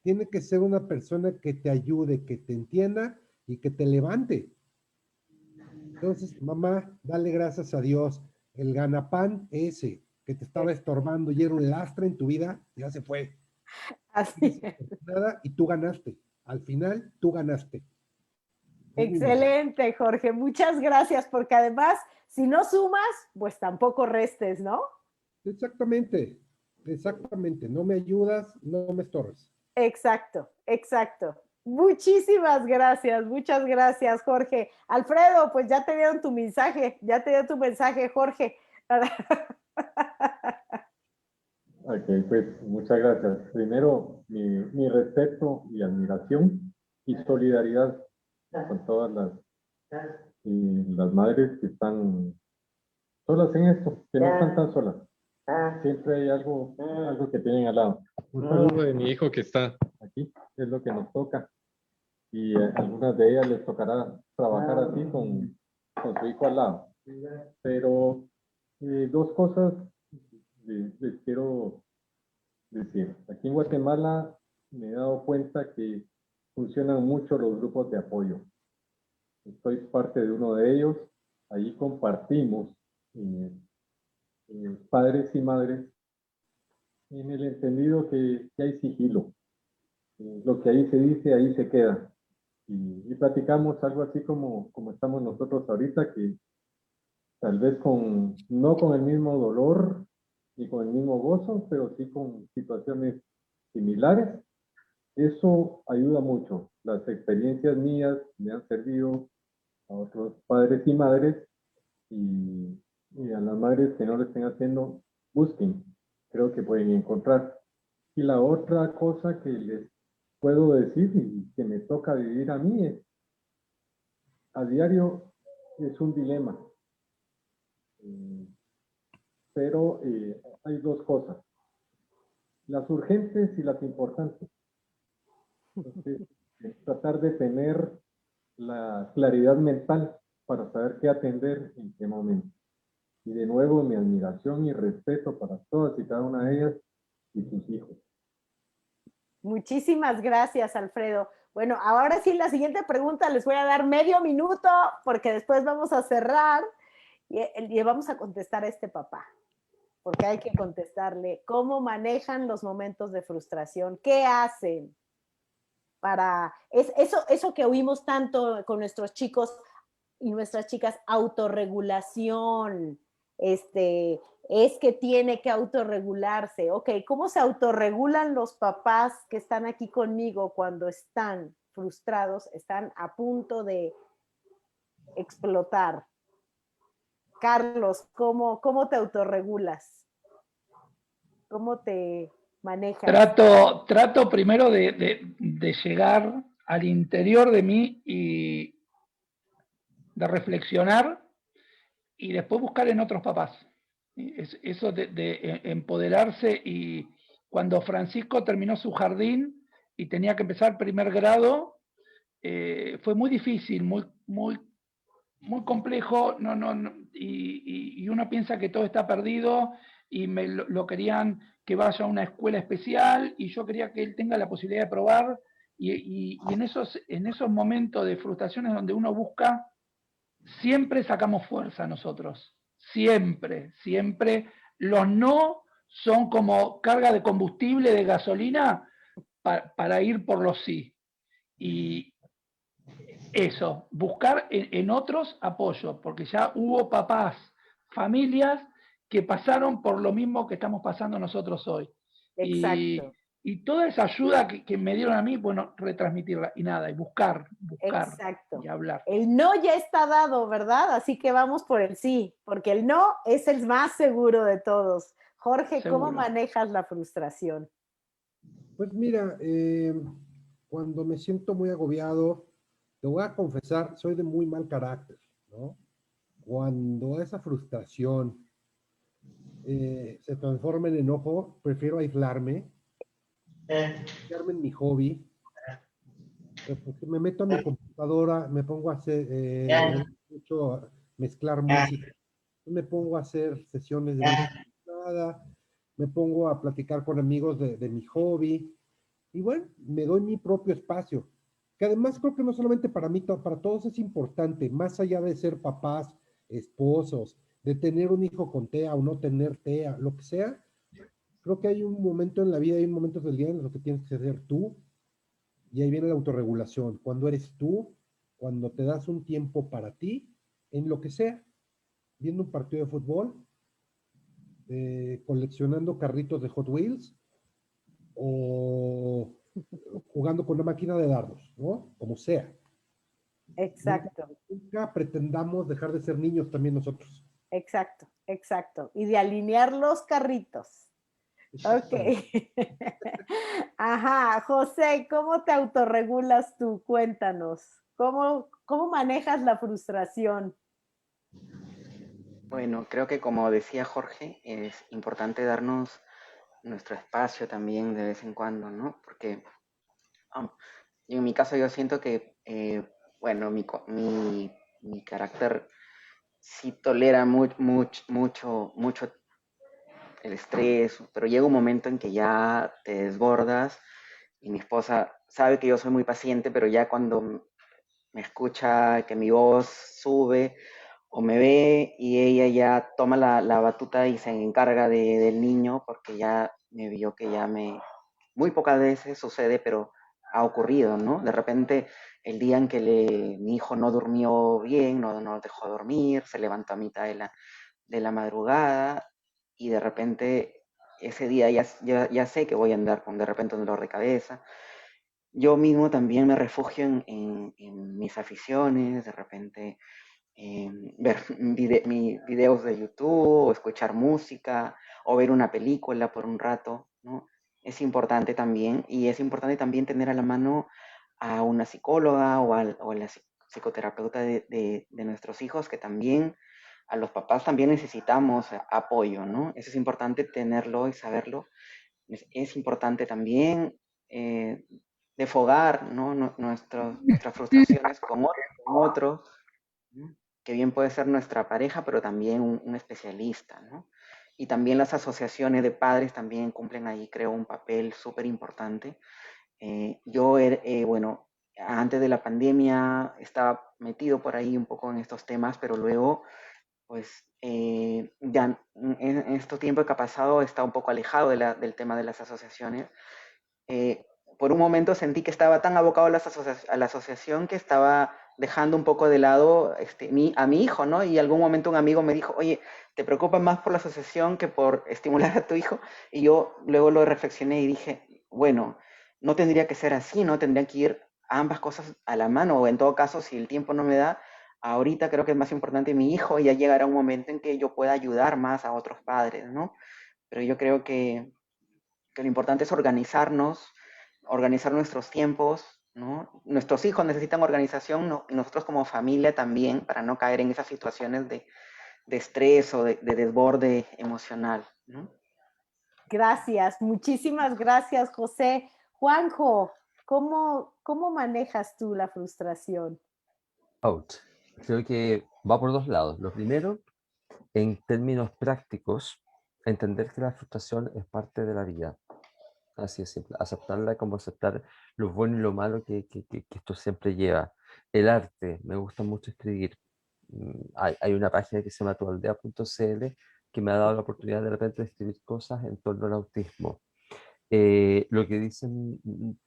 tiene que ser una persona que te ayude, que te entienda y que te levante. Entonces, mamá, dale gracias a Dios. El ganapán ese que te estaba estorbando y era un lastre en tu vida, ya se fue. Así es. Nada, y tú ganaste. Al final, tú ganaste. Es mi mensaje. Excelente, Jorge. Muchas gracias, porque además, si no sumas, pues tampoco restes, ¿no? Exactamente, exactamente. No me ayudas, no me estorbes. Exacto, exacto. Muchas gracias, Jorge. Alfredo, pues ya te dieron tu mensaje, ya te dio tu mensaje, Jorge. Ok, pues muchas gracias. Primero, mi respeto y admiración y solidaridad con todas las madres que están solas en esto, que no están tan solas. Siempre hay algo que tienen al lado. Un saludo de mi hijo que está aquí, es lo que nos toca. Y algunas de ellas les tocará trabajar así con su hijo al lado. Pero dos cosas les quiero decir. Aquí en Guatemala me he dado cuenta que funcionan mucho los grupos de apoyo. Soy parte de uno de ellos. Ahí compartimos padres y madres en el entendido que hay sigilo. Lo que ahí se dice, ahí se queda. Y platicamos algo así como estamos nosotros ahorita, que tal vez no con el mismo dolor ni con el mismo gozo, pero sí con situaciones similares. Eso ayuda mucho. Las experiencias mías me han servido a otros padres y madres, y a las madres que no lo estén haciendo, busquen. Creo que pueden encontrar. Y la otra cosa que les puedo decir y que me toca vivir a mí es, a diario es un dilema. Pero hay dos cosas, las urgentes y las importantes. Entonces, tratar de tener la claridad mental para saber qué atender en qué momento. Y de nuevo, mi admiración y respeto para todas y cada una de ellas y sus hijos. Muchísimas gracias, Alfredo. Bueno, ahora sí, la siguiente pregunta les voy a dar medio minuto porque después vamos a cerrar y vamos a contestar a este papá, porque hay que contestarle cómo manejan los momentos de frustración, qué hacen para eso que oímos tanto con nuestros chicos y nuestras chicas, autorregulación, es que tiene que autorregularse. Ok, ¿cómo se autorregulan los papás que están aquí conmigo cuando están frustrados, están a punto de explotar? Carlos, ¿cómo te autorregulas? ¿Cómo te manejas? Trato primero de llegar al interior de mí y de reflexionar y después buscar en otros papás. Eso de empoderarse. Y cuando Francisco terminó su jardín y tenía que empezar primer grado, fue muy difícil, muy complejo, y uno piensa que todo está perdido y lo querían que vaya a una escuela especial y yo quería que él tenga la posibilidad de probar, y en esos momentos de frustraciones donde uno busca, siempre sacamos fuerza nosotros, siempre. Los no son como carga de combustible, de gasolina, para ir por los sí. Y eso, buscar en otros apoyo, porque ya hubo papás, familias que pasaron por lo mismo que estamos pasando nosotros hoy. Exacto. Y toda esa ayuda que me dieron a mí, bueno, retransmitirla. Y nada, y buscar Exacto. y hablar. El no ya está dado, ¿verdad? Así que vamos por el sí, porque el no es el más seguro de todos. Jorge, Seguro. ¿cómo manejas la frustración? Pues mira, cuando me siento muy agobiado, te voy a confesar, soy de muy mal carácter, ¿no? Cuando esa frustración se transforma en enojo, prefiero aislarme en mi hobby, porque me meto a mi computadora, me pongo a hacer, mucho mezclar música, me pongo a hacer sesiones de música, me pongo a platicar con amigos de mi hobby, y bueno, me doy mi propio espacio, que además creo que no solamente para mí, para todos es importante, más allá de ser papás, esposos, de tener un hijo con TEA o no tener TEA, lo que sea, creo que hay un momento en la vida, hay momentos del día en los que tienes que ser tú, y ahí viene la autorregulación, cuando eres tú, cuando te das un tiempo para ti, en lo que sea, viendo un partido de fútbol, coleccionando carritos de Hot Wheels o jugando con una máquina de dardos, ¿no? Como sea. Nunca, Exacto, nunca pretendamos dejar de ser niños también nosotros. exacto, exacto. Y de alinear los carritos. Ok. Exactamente. Ajá, José, ¿cómo te autorregulas tú? Cuéntanos. ¿Cómo manejas la frustración? Bueno, creo que como decía Jorge, es importante darnos nuestro espacio también de vez en cuando, ¿no? Porque ah, en mi caso yo siento que, bueno, mi carácter sí tolera mucho el estrés, pero llega un momento en que ya te desbordas y mi esposa sabe que yo soy muy paciente, pero ya cuando me escucha que mi voz sube o me ve y ella ya toma la batuta y se encarga del niño porque ya me vio que ya muy pocas veces sucede, pero ha ocurrido, ¿no? De repente el día en que mi hijo no durmió bien, no nos dejó dormir, se levantó a mitad de la madrugada y de repente ese día ya sé que voy a andar con de repente un dolor de cabeza. Yo mismo también me refugio en mis aficiones, de repente ver videos de YouTube o escuchar música o ver una película por un rato, ¿no? Es importante también y es importante también tener a la mano a una psicóloga o a la psicoterapeuta de nuestros hijos que también a los papás también necesitamos apoyo, ¿no? Eso es importante tenerlo y saberlo. Es importante también eh, defogar, ¿no? Nuestras frustraciones con otros, ¿no? Que bien puede ser nuestra pareja, pero también un especialista, ¿no? Y también las asociaciones de padres también cumplen ahí, creo, un papel súper importante. Bueno, antes de la pandemia estaba metido por ahí un poco en estos temas, pero luego pues ya en estos tiempos que ha pasado está un poco alejado del tema de las asociaciones. Eh, por un momento sentí que estaba tan abocado a a la asociación que estaba dejando un poco de lado a mi hijo, ¿no? Y algún momento un amigo me dijo, oye, ¿te preocupas más por la asociación que por estimular a tu hijo? Y yo luego lo reflexioné y dije, bueno, no tendría que ser así, ¿no? Tendrían que ir ambas cosas a la mano, o en todo caso, si el tiempo no me da, ahorita creo que es más importante mi hijo y ya llegará un momento en que yo pueda ayudar más a otros padres, ¿no? Pero yo creo que lo importante es organizarnos, organizar nuestros tiempos, ¿no? Nuestros hijos necesitan organización, ¿no? Y nosotros como familia también, para no caer en esas situaciones de estrés o de desborde emocional, ¿no? Gracias, muchísimas gracias, José. Juanjo, ¿cómo manejas tú la frustración? Out. Creo que va por dos lados. Lo primero, en términos prácticos, entender que la frustración es parte de la vida. Así es simple. Aceptarla como aceptar lo bueno y lo malo que esto siempre lleva. El arte, me gusta mucho escribir. Hay una página que se llama tualdea.cl que me ha dado la oportunidad de repente de escribir cosas en torno al autismo. Lo que dicen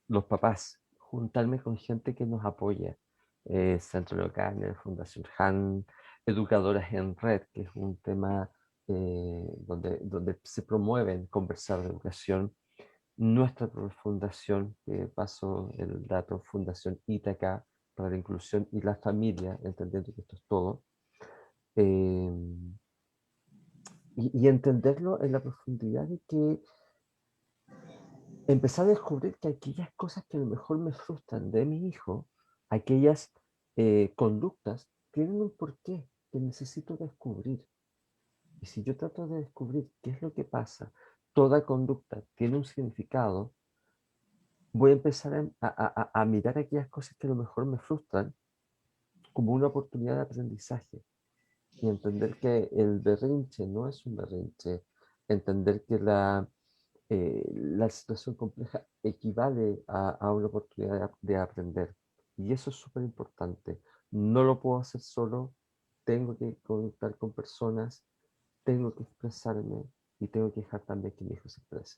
los papás, juntarme con gente que nos apoya. Centro Local, Fundación Han, Educadoras en Red, que es un tema donde se promueven conversar de educación. Nuestra fundación, que paso el dato, Fundación Ítaca para la inclusión y la familia, entendiendo que esto es todo. Eh, y entenderlo en la profundidad de que empezar a descubrir que aquellas cosas que a lo mejor me frustran de mi hijo, aquellas conductas, tienen un porqué que necesito descubrir. Y si yo trato de descubrir qué es lo que pasa, toda conducta tiene un significado, voy a empezar a mirar aquellas cosas que a lo mejor me frustran como una oportunidad de aprendizaje y entender que el berrinche no es un berrinche, entender que la situación compleja equivale a una oportunidad de aprender. Y eso es súper importante. No lo puedo hacer solo, tengo que conectar con personas, tengo que expresarme y tengo que dejar también que mi hijo se exprese.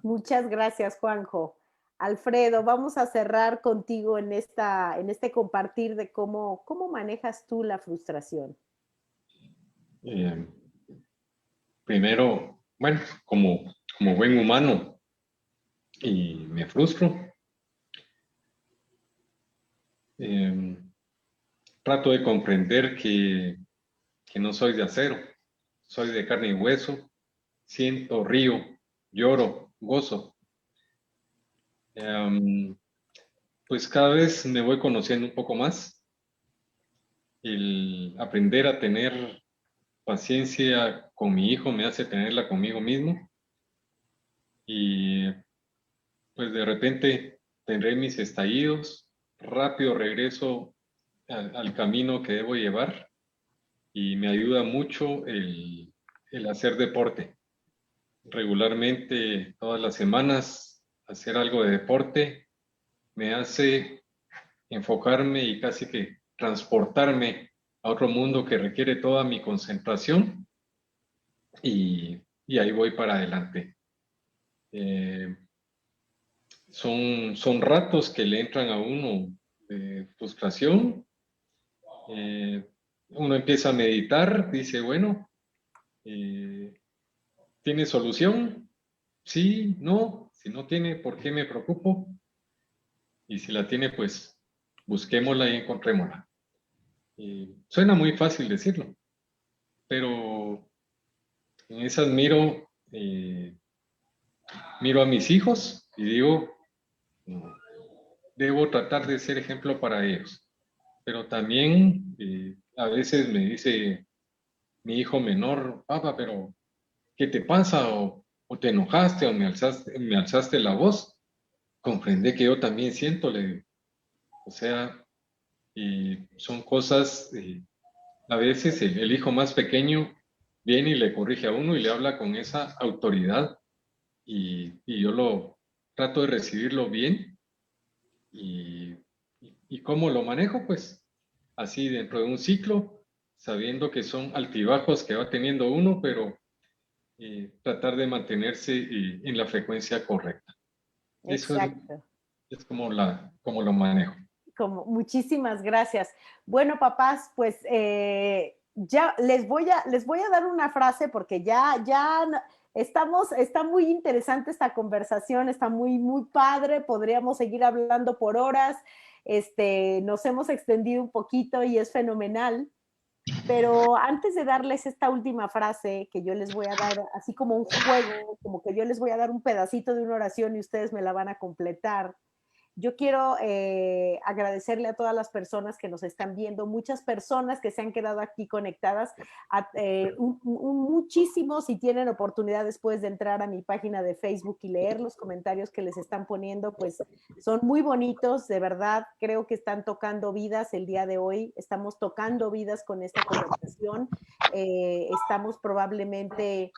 Muchas gracias, Juanjo. Alfredo, vamos a cerrar contigo en este compartir de cómo manejas tú la frustración. Primero, bueno, como buen humano, y me frustro. Trato de comprender que no soy de acero, soy de carne y hueso, siento, río, lloro, gozo. Pues cada vez me voy conociendo un poco más. El aprender a tener paciencia con mi hijo me hace tenerla conmigo mismo. Y pues de repente tendré mis estallidos, rápido regreso al camino que debo llevar y me ayuda mucho el hacer deporte. Regularmente, todas las semanas, hacer algo de deporte me hace enfocarme y casi que transportarme a otro mundo que requiere toda mi concentración y ahí voy para adelante. Son ratos que le entran a uno de frustración. Uno empieza a meditar, dice, bueno, ¿tiene solución? Sí, no. Si no tiene, ¿por qué me preocupo? Y si la tiene, pues busquémosla y encontrémosla. Suena muy fácil decirlo, pero en esas miro a mis hijos y digo, no, debo tratar de ser ejemplo para ellos. Pero también a veces me dice mi hijo menor, papá, pero ¿qué te pasa? O te enojaste o me alzaste la voz. Comprende que yo también siento, le digo. O sea, son cosas, a veces el hijo más pequeño viene y le corrige a uno y le habla con esa autoridad y yo lo trato de recibirlo bien y cómo lo manejo, pues así dentro de un ciclo, sabiendo que son altibajos que va teniendo uno, pero tratar de mantenerse en la frecuencia correcta. Eso Exacto. es como lo manejo. Muchísimas gracias. Bueno, papás, pues ya les voy a dar una frase porque está muy interesante esta conversación, está muy padre, podríamos seguir hablando por horas, nos hemos extendido un poquito y es fenomenal, pero antes de darles esta última frase que yo les voy a dar, así como un juego, como que yo les voy a dar un pedacito de una oración y ustedes me la van a completar. Yo quiero agradecerle a todas las personas que nos están viendo, muchas personas que se han quedado aquí conectadas, muchísimos, si tienen oportunidad después de entrar a mi página de Facebook y leer los comentarios que les están poniendo, pues son muy bonitos, de verdad, creo que están tocando vidas el día de hoy, estamos tocando vidas con esta conversación, estamos probablemente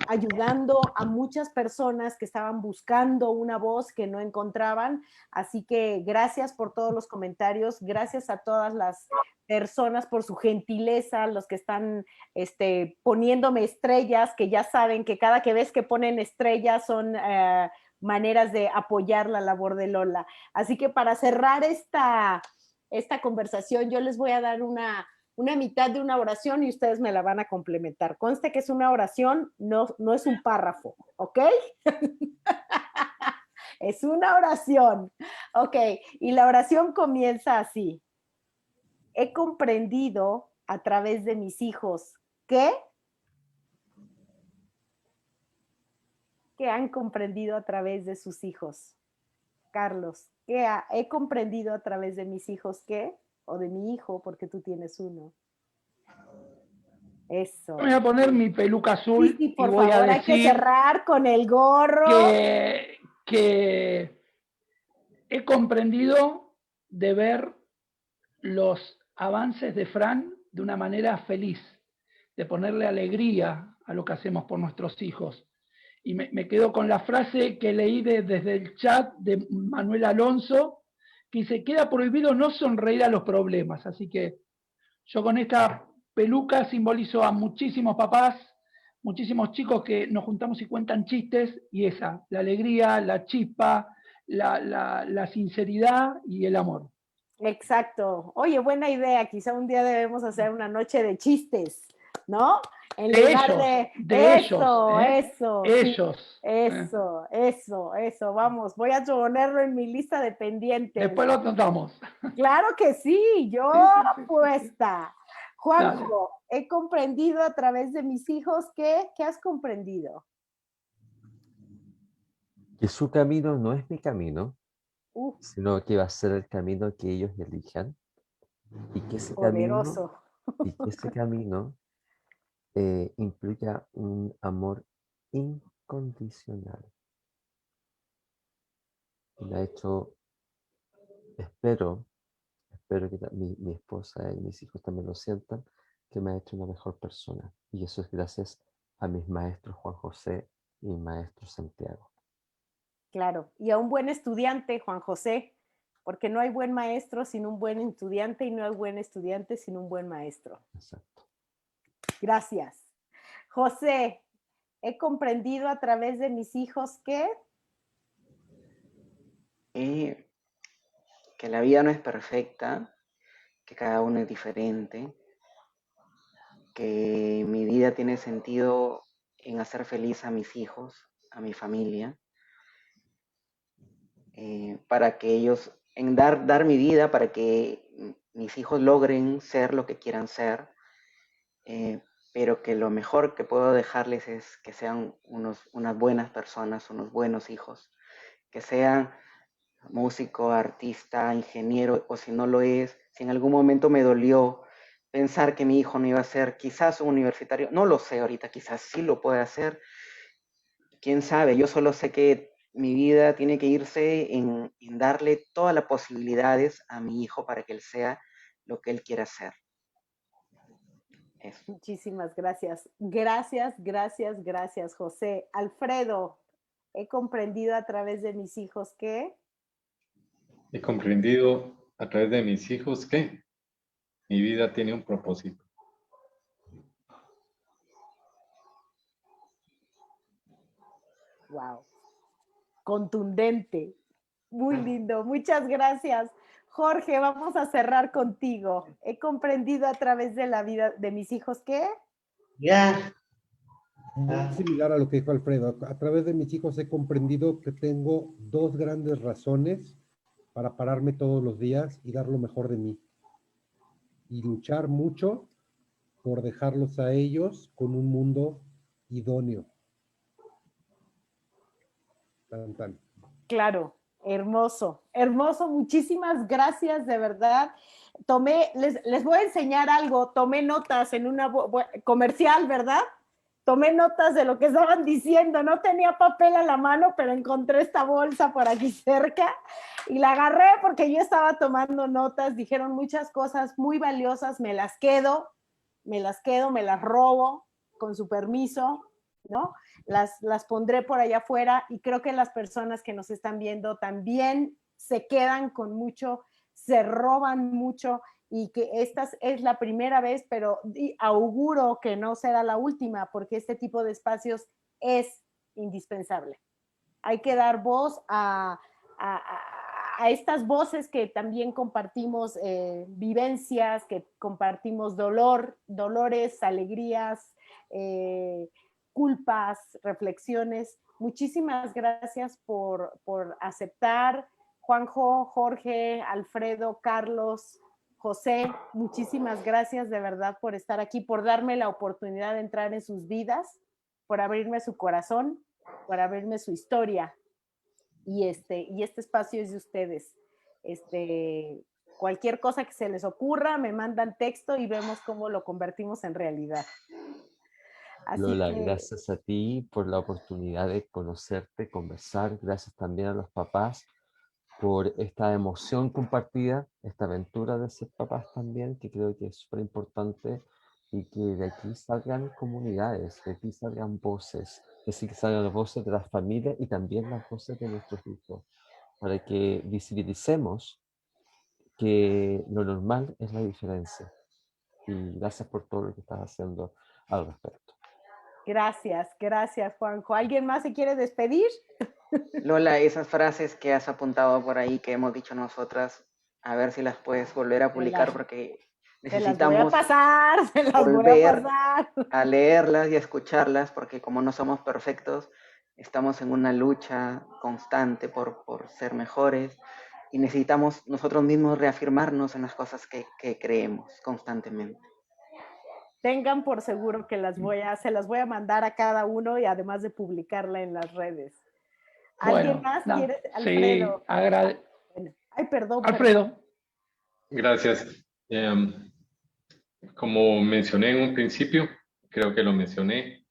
ayudando a muchas personas que estaban buscando una voz que no encontraban. Así que gracias por todos los comentarios, gracias a todas las personas por su gentileza, los que están poniéndome estrellas, que ya saben que cada que ves que ponen estrellas son maneras de apoyar la labor de Lola. Así que para cerrar esta conversación, yo les voy a dar una mitad de una oración y ustedes me la van a complementar. Conste que es una oración, no es un párrafo, ¿ok? Es una oración, ¿ok? Y la oración comienza así. He comprendido a través de mis hijos que han comprendido a través de sus hijos. Carlos, he comprendido a través de mis hijos que, o de mi hijo, porque tú tienes uno. Eso. Voy a poner mi peluca azul Sí, por y voy favor, a hay que decir cerrar con el gorro. que he comprendido de ver los avances de Fran de una manera feliz, de ponerle alegría a lo que hacemos por nuestros hijos. y me quedo con la frase que leí desde el chat de Manuel Alonso, que dice, queda prohibido no sonreír a los problemas. Así que yo con esta peluca simbolizo a muchísimos papás, muchísimos chicos que nos juntamos y cuentan chistes, y esa, la alegría, la chispa, la sinceridad y el amor. Exacto. Oye, buena idea. Quizá un día debemos hacer una noche de chistes, ¿no? En De lugar ellos, de de eso, ellos, eso, sí, ellos. eso. Vamos, voy a ponerlo en mi lista de pendientes. Después lo tratamos. Claro que sí, yo Sí. apuesta. Juanjo, Dale. he comprendido a través de mis hijos que, ¿qué has comprendido? Que su camino no es mi camino, Uf, sino que va a ser el camino que ellos elijan y que poderoso. ese camino implica un amor incondicional. Y me ha hecho, espero que mi esposa y mis hijos también lo sientan, que me ha hecho una mejor persona. Y eso es gracias a mis maestros Juan José y mi maestro Santiago. Claro, y a un buen estudiante, Juan José, porque no hay buen maestro sin un buen estudiante y no hay buen estudiante sin un buen maestro. Exacto. Gracias. José, he comprendido a través de mis hijos que... Que la vida no es perfecta, que cada uno es diferente, que mi vida tiene sentido en hacer feliz a mis hijos, a mi familia, para que ellos, en dar mi vida para que mis hijos logren ser lo que quieran ser, pero que lo mejor que puedo dejarles es que sean unas buenas personas, unos buenos hijos, que sean músico, artista, ingeniero, o si no lo es, si en algún momento me dolió pensar que mi hijo no iba a ser quizás un universitario, no lo sé ahorita, quizás sí lo puede hacer, quién sabe, yo solo sé que mi vida tiene que irse en darle todas las posibilidades a mi hijo para que él sea lo que él quiera ser. Eso. Muchísimas gracias. Gracias, José. Alfredo, he comprendido a través de mis hijos que... He comprendido a través de mis hijos que mi vida tiene un propósito. Wow, contundente, muy lindo. Muchas gracias. Jorge, vamos a cerrar contigo. He comprendido a través de la vida de mis hijos que... Ya. Es similar a lo que dijo Alfredo. A través de mis hijos he comprendido que tengo dos grandes razones para pararme todos los días y dar lo mejor de mí. Y luchar mucho por dejarlos a ellos con un mundo idóneo. Tan, tan. Claro, hermoso, hermoso. Muchísimas gracias, de verdad. Les voy a enseñar algo. Tomé notas en una comercial, ¿verdad? Tomé notas de lo que estaban diciendo. No tenía papel a la mano, pero encontré esta bolsa por aquí cerca y la agarré porque yo estaba tomando notas. Dijeron muchas cosas muy valiosas. Me las quedo, me las robo con su permiso, ¿no? Las pondré por allá afuera y creo que las personas que nos están viendo también se quedan con mucho, se roban mucho y que esta es la primera vez, pero auguro que no será la última porque este tipo de espacios es indispensable. Hay que dar voz a estas voces que también compartimos vivencias, que compartimos dolores, alegrías, culpas, reflexiones. Muchísimas gracias por aceptar. Juanjo, Jorge, Alfredo, Carlos, José, muchísimas gracias de verdad por estar aquí, por darme la oportunidad de entrar en sus vidas, por abrirme su corazón, por abrirme su historia. Y este espacio es de ustedes. Cualquier cosa que se les ocurra, me mandan texto y vemos cómo lo convertimos en realidad. Así Lola, que... gracias a ti por la oportunidad de conocerte, conversar. Gracias también a los papás por esta emoción compartida, esta aventura de ser papás también, que creo que es súper importante y que de aquí salgan comunidades, de aquí salgan voces, Es decir, que salgan las voces de las familias y también las voces de nuestros hijos, para que visibilicemos que lo normal es la diferencia. Y gracias por todo lo que estás haciendo al respecto. Gracias, gracias, Juanjo. ¿Alguien más se quiere despedir? Lola, esas frases que has apuntado por ahí, que hemos dicho nosotras, a ver si las puedes volver a publicar, porque Se las voy a necesitamos pasar, se las voy a volver pasar. a leerlas y a escucharlas, porque como no somos perfectos, estamos en una lucha constante por ser mejores y necesitamos nosotros mismos reafirmarnos en las cosas que creemos constantemente. Tengan por seguro que se las voy a mandar a cada uno y además de publicarla en las redes. ¿Alguien Bueno, más no, quiere? sí, Alfredo. Bueno. Ay, perdón. Alfredo. Gracias. Como mencioné en un principio, creo que lo mencioné,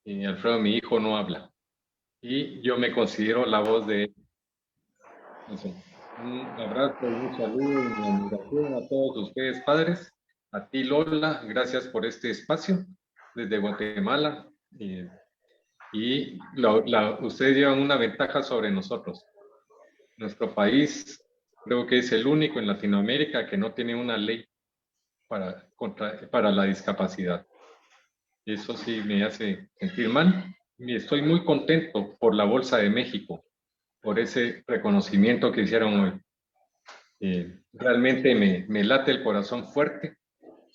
Alfredo, mi hijo, no habla. Y yo me considero la voz de él. Un abrazo, un saludo, una admiración a todos ustedes, padres. A ti, Lola, gracias por este espacio desde Guatemala. Ustedes llevan una ventaja sobre nosotros. Nuestro país creo que es el único en Latinoamérica que no tiene una ley para la discapacidad. Eso sí me hace sentir mal. Y estoy muy contento por la Bolsa de México, por ese reconocimiento que hicieron hoy. Realmente me late el corazón fuerte.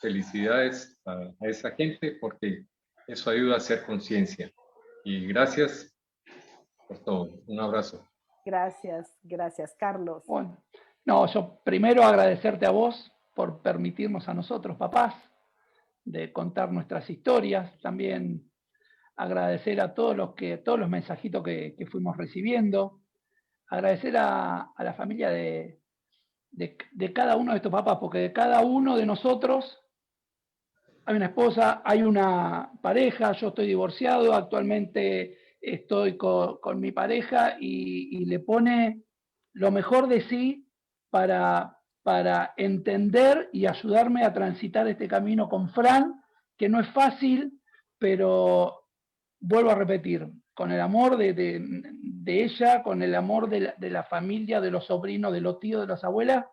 Felicidades a esa gente porque eso ayuda a hacer conciencia. Y gracias por todo. Un abrazo. Gracias, gracias, Carlos. Bueno, no, yo primero agradecerte a vos por permitirnos a nosotros, papás, de contar nuestras historias. También agradecer a todos los mensajitos que fuimos recibiendo. Agradecer a la familia de cada uno de estos papás, porque de cada uno de nosotros hay una esposa, hay una pareja. Yo estoy divorciado, actualmente estoy con mi pareja y le pone lo mejor de sí para entender y ayudarme a transitar este camino con Fran, que no es fácil, pero vuelvo a repetir, con el amor de ella, con el amor de la familia, de los sobrinos, de los tíos, de las abuelas,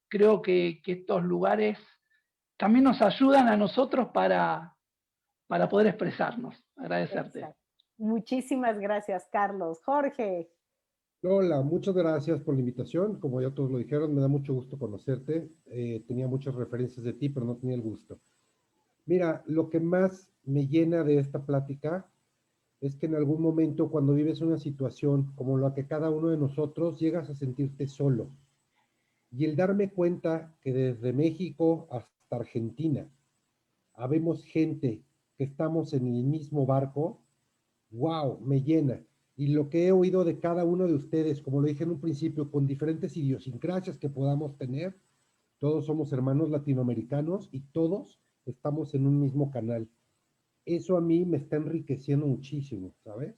creo que estos lugares también nos ayudan a nosotros para poder expresarnos. Agradecerte. Exacto. Muchísimas gracias, Carlos. Jorge. Lola, muchas gracias por la invitación. Como ya todos lo dijeron, me da mucho gusto conocerte. Tenía muchas referencias de ti, pero no tenía el gusto. Mira, lo que más me llena de esta plática es que en algún momento cuando vives una situación como la que cada uno de nosotros, llegas a sentirte solo. Y el darme cuenta que desde México hasta Argentina habemos gente que estamos en el mismo barco, wow, me llena. Y lo que he oído de cada uno de ustedes, como lo dije en un principio, con diferentes idiosincrasias que podamos tener, todos somos hermanos latinoamericanos y todos estamos en un mismo canal. Eso a mí me está enriqueciendo muchísimo, ¿sabes?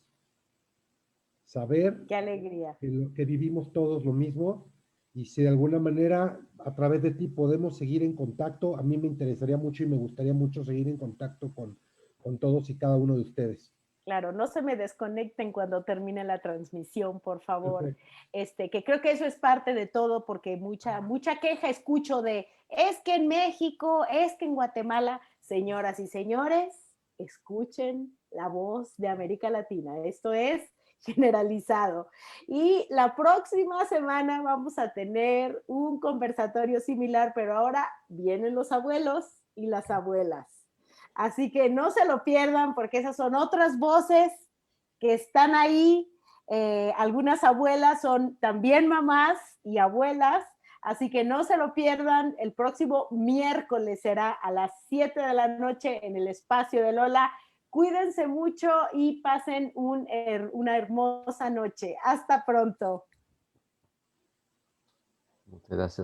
Saber Qué alegría. que vivimos todos lo mismo y si de alguna manera a través de ti podemos seguir en contacto, a mí me interesaría mucho y me gustaría mucho seguir en contacto con todos y cada uno de ustedes. Claro, no se me desconecten cuando termine la transmisión, por favor. Que creo que eso es parte de todo, porque mucha queja escucho de, es que en México, es que en Guatemala. Señoras y señores, escuchen la voz de América Latina. Esto es generalizado. Y la próxima semana vamos a tener un conversatorio similar, pero ahora vienen los abuelos y las abuelas. Así que no se lo pierdan porque esas son otras voces que están ahí. Algunas abuelas son también mamás y abuelas, así que no se lo pierdan. El próximo miércoles será a las 7 de la noche en el espacio de Lola. Cuídense mucho y pasen una hermosa noche. Hasta pronto. Muchas gracias.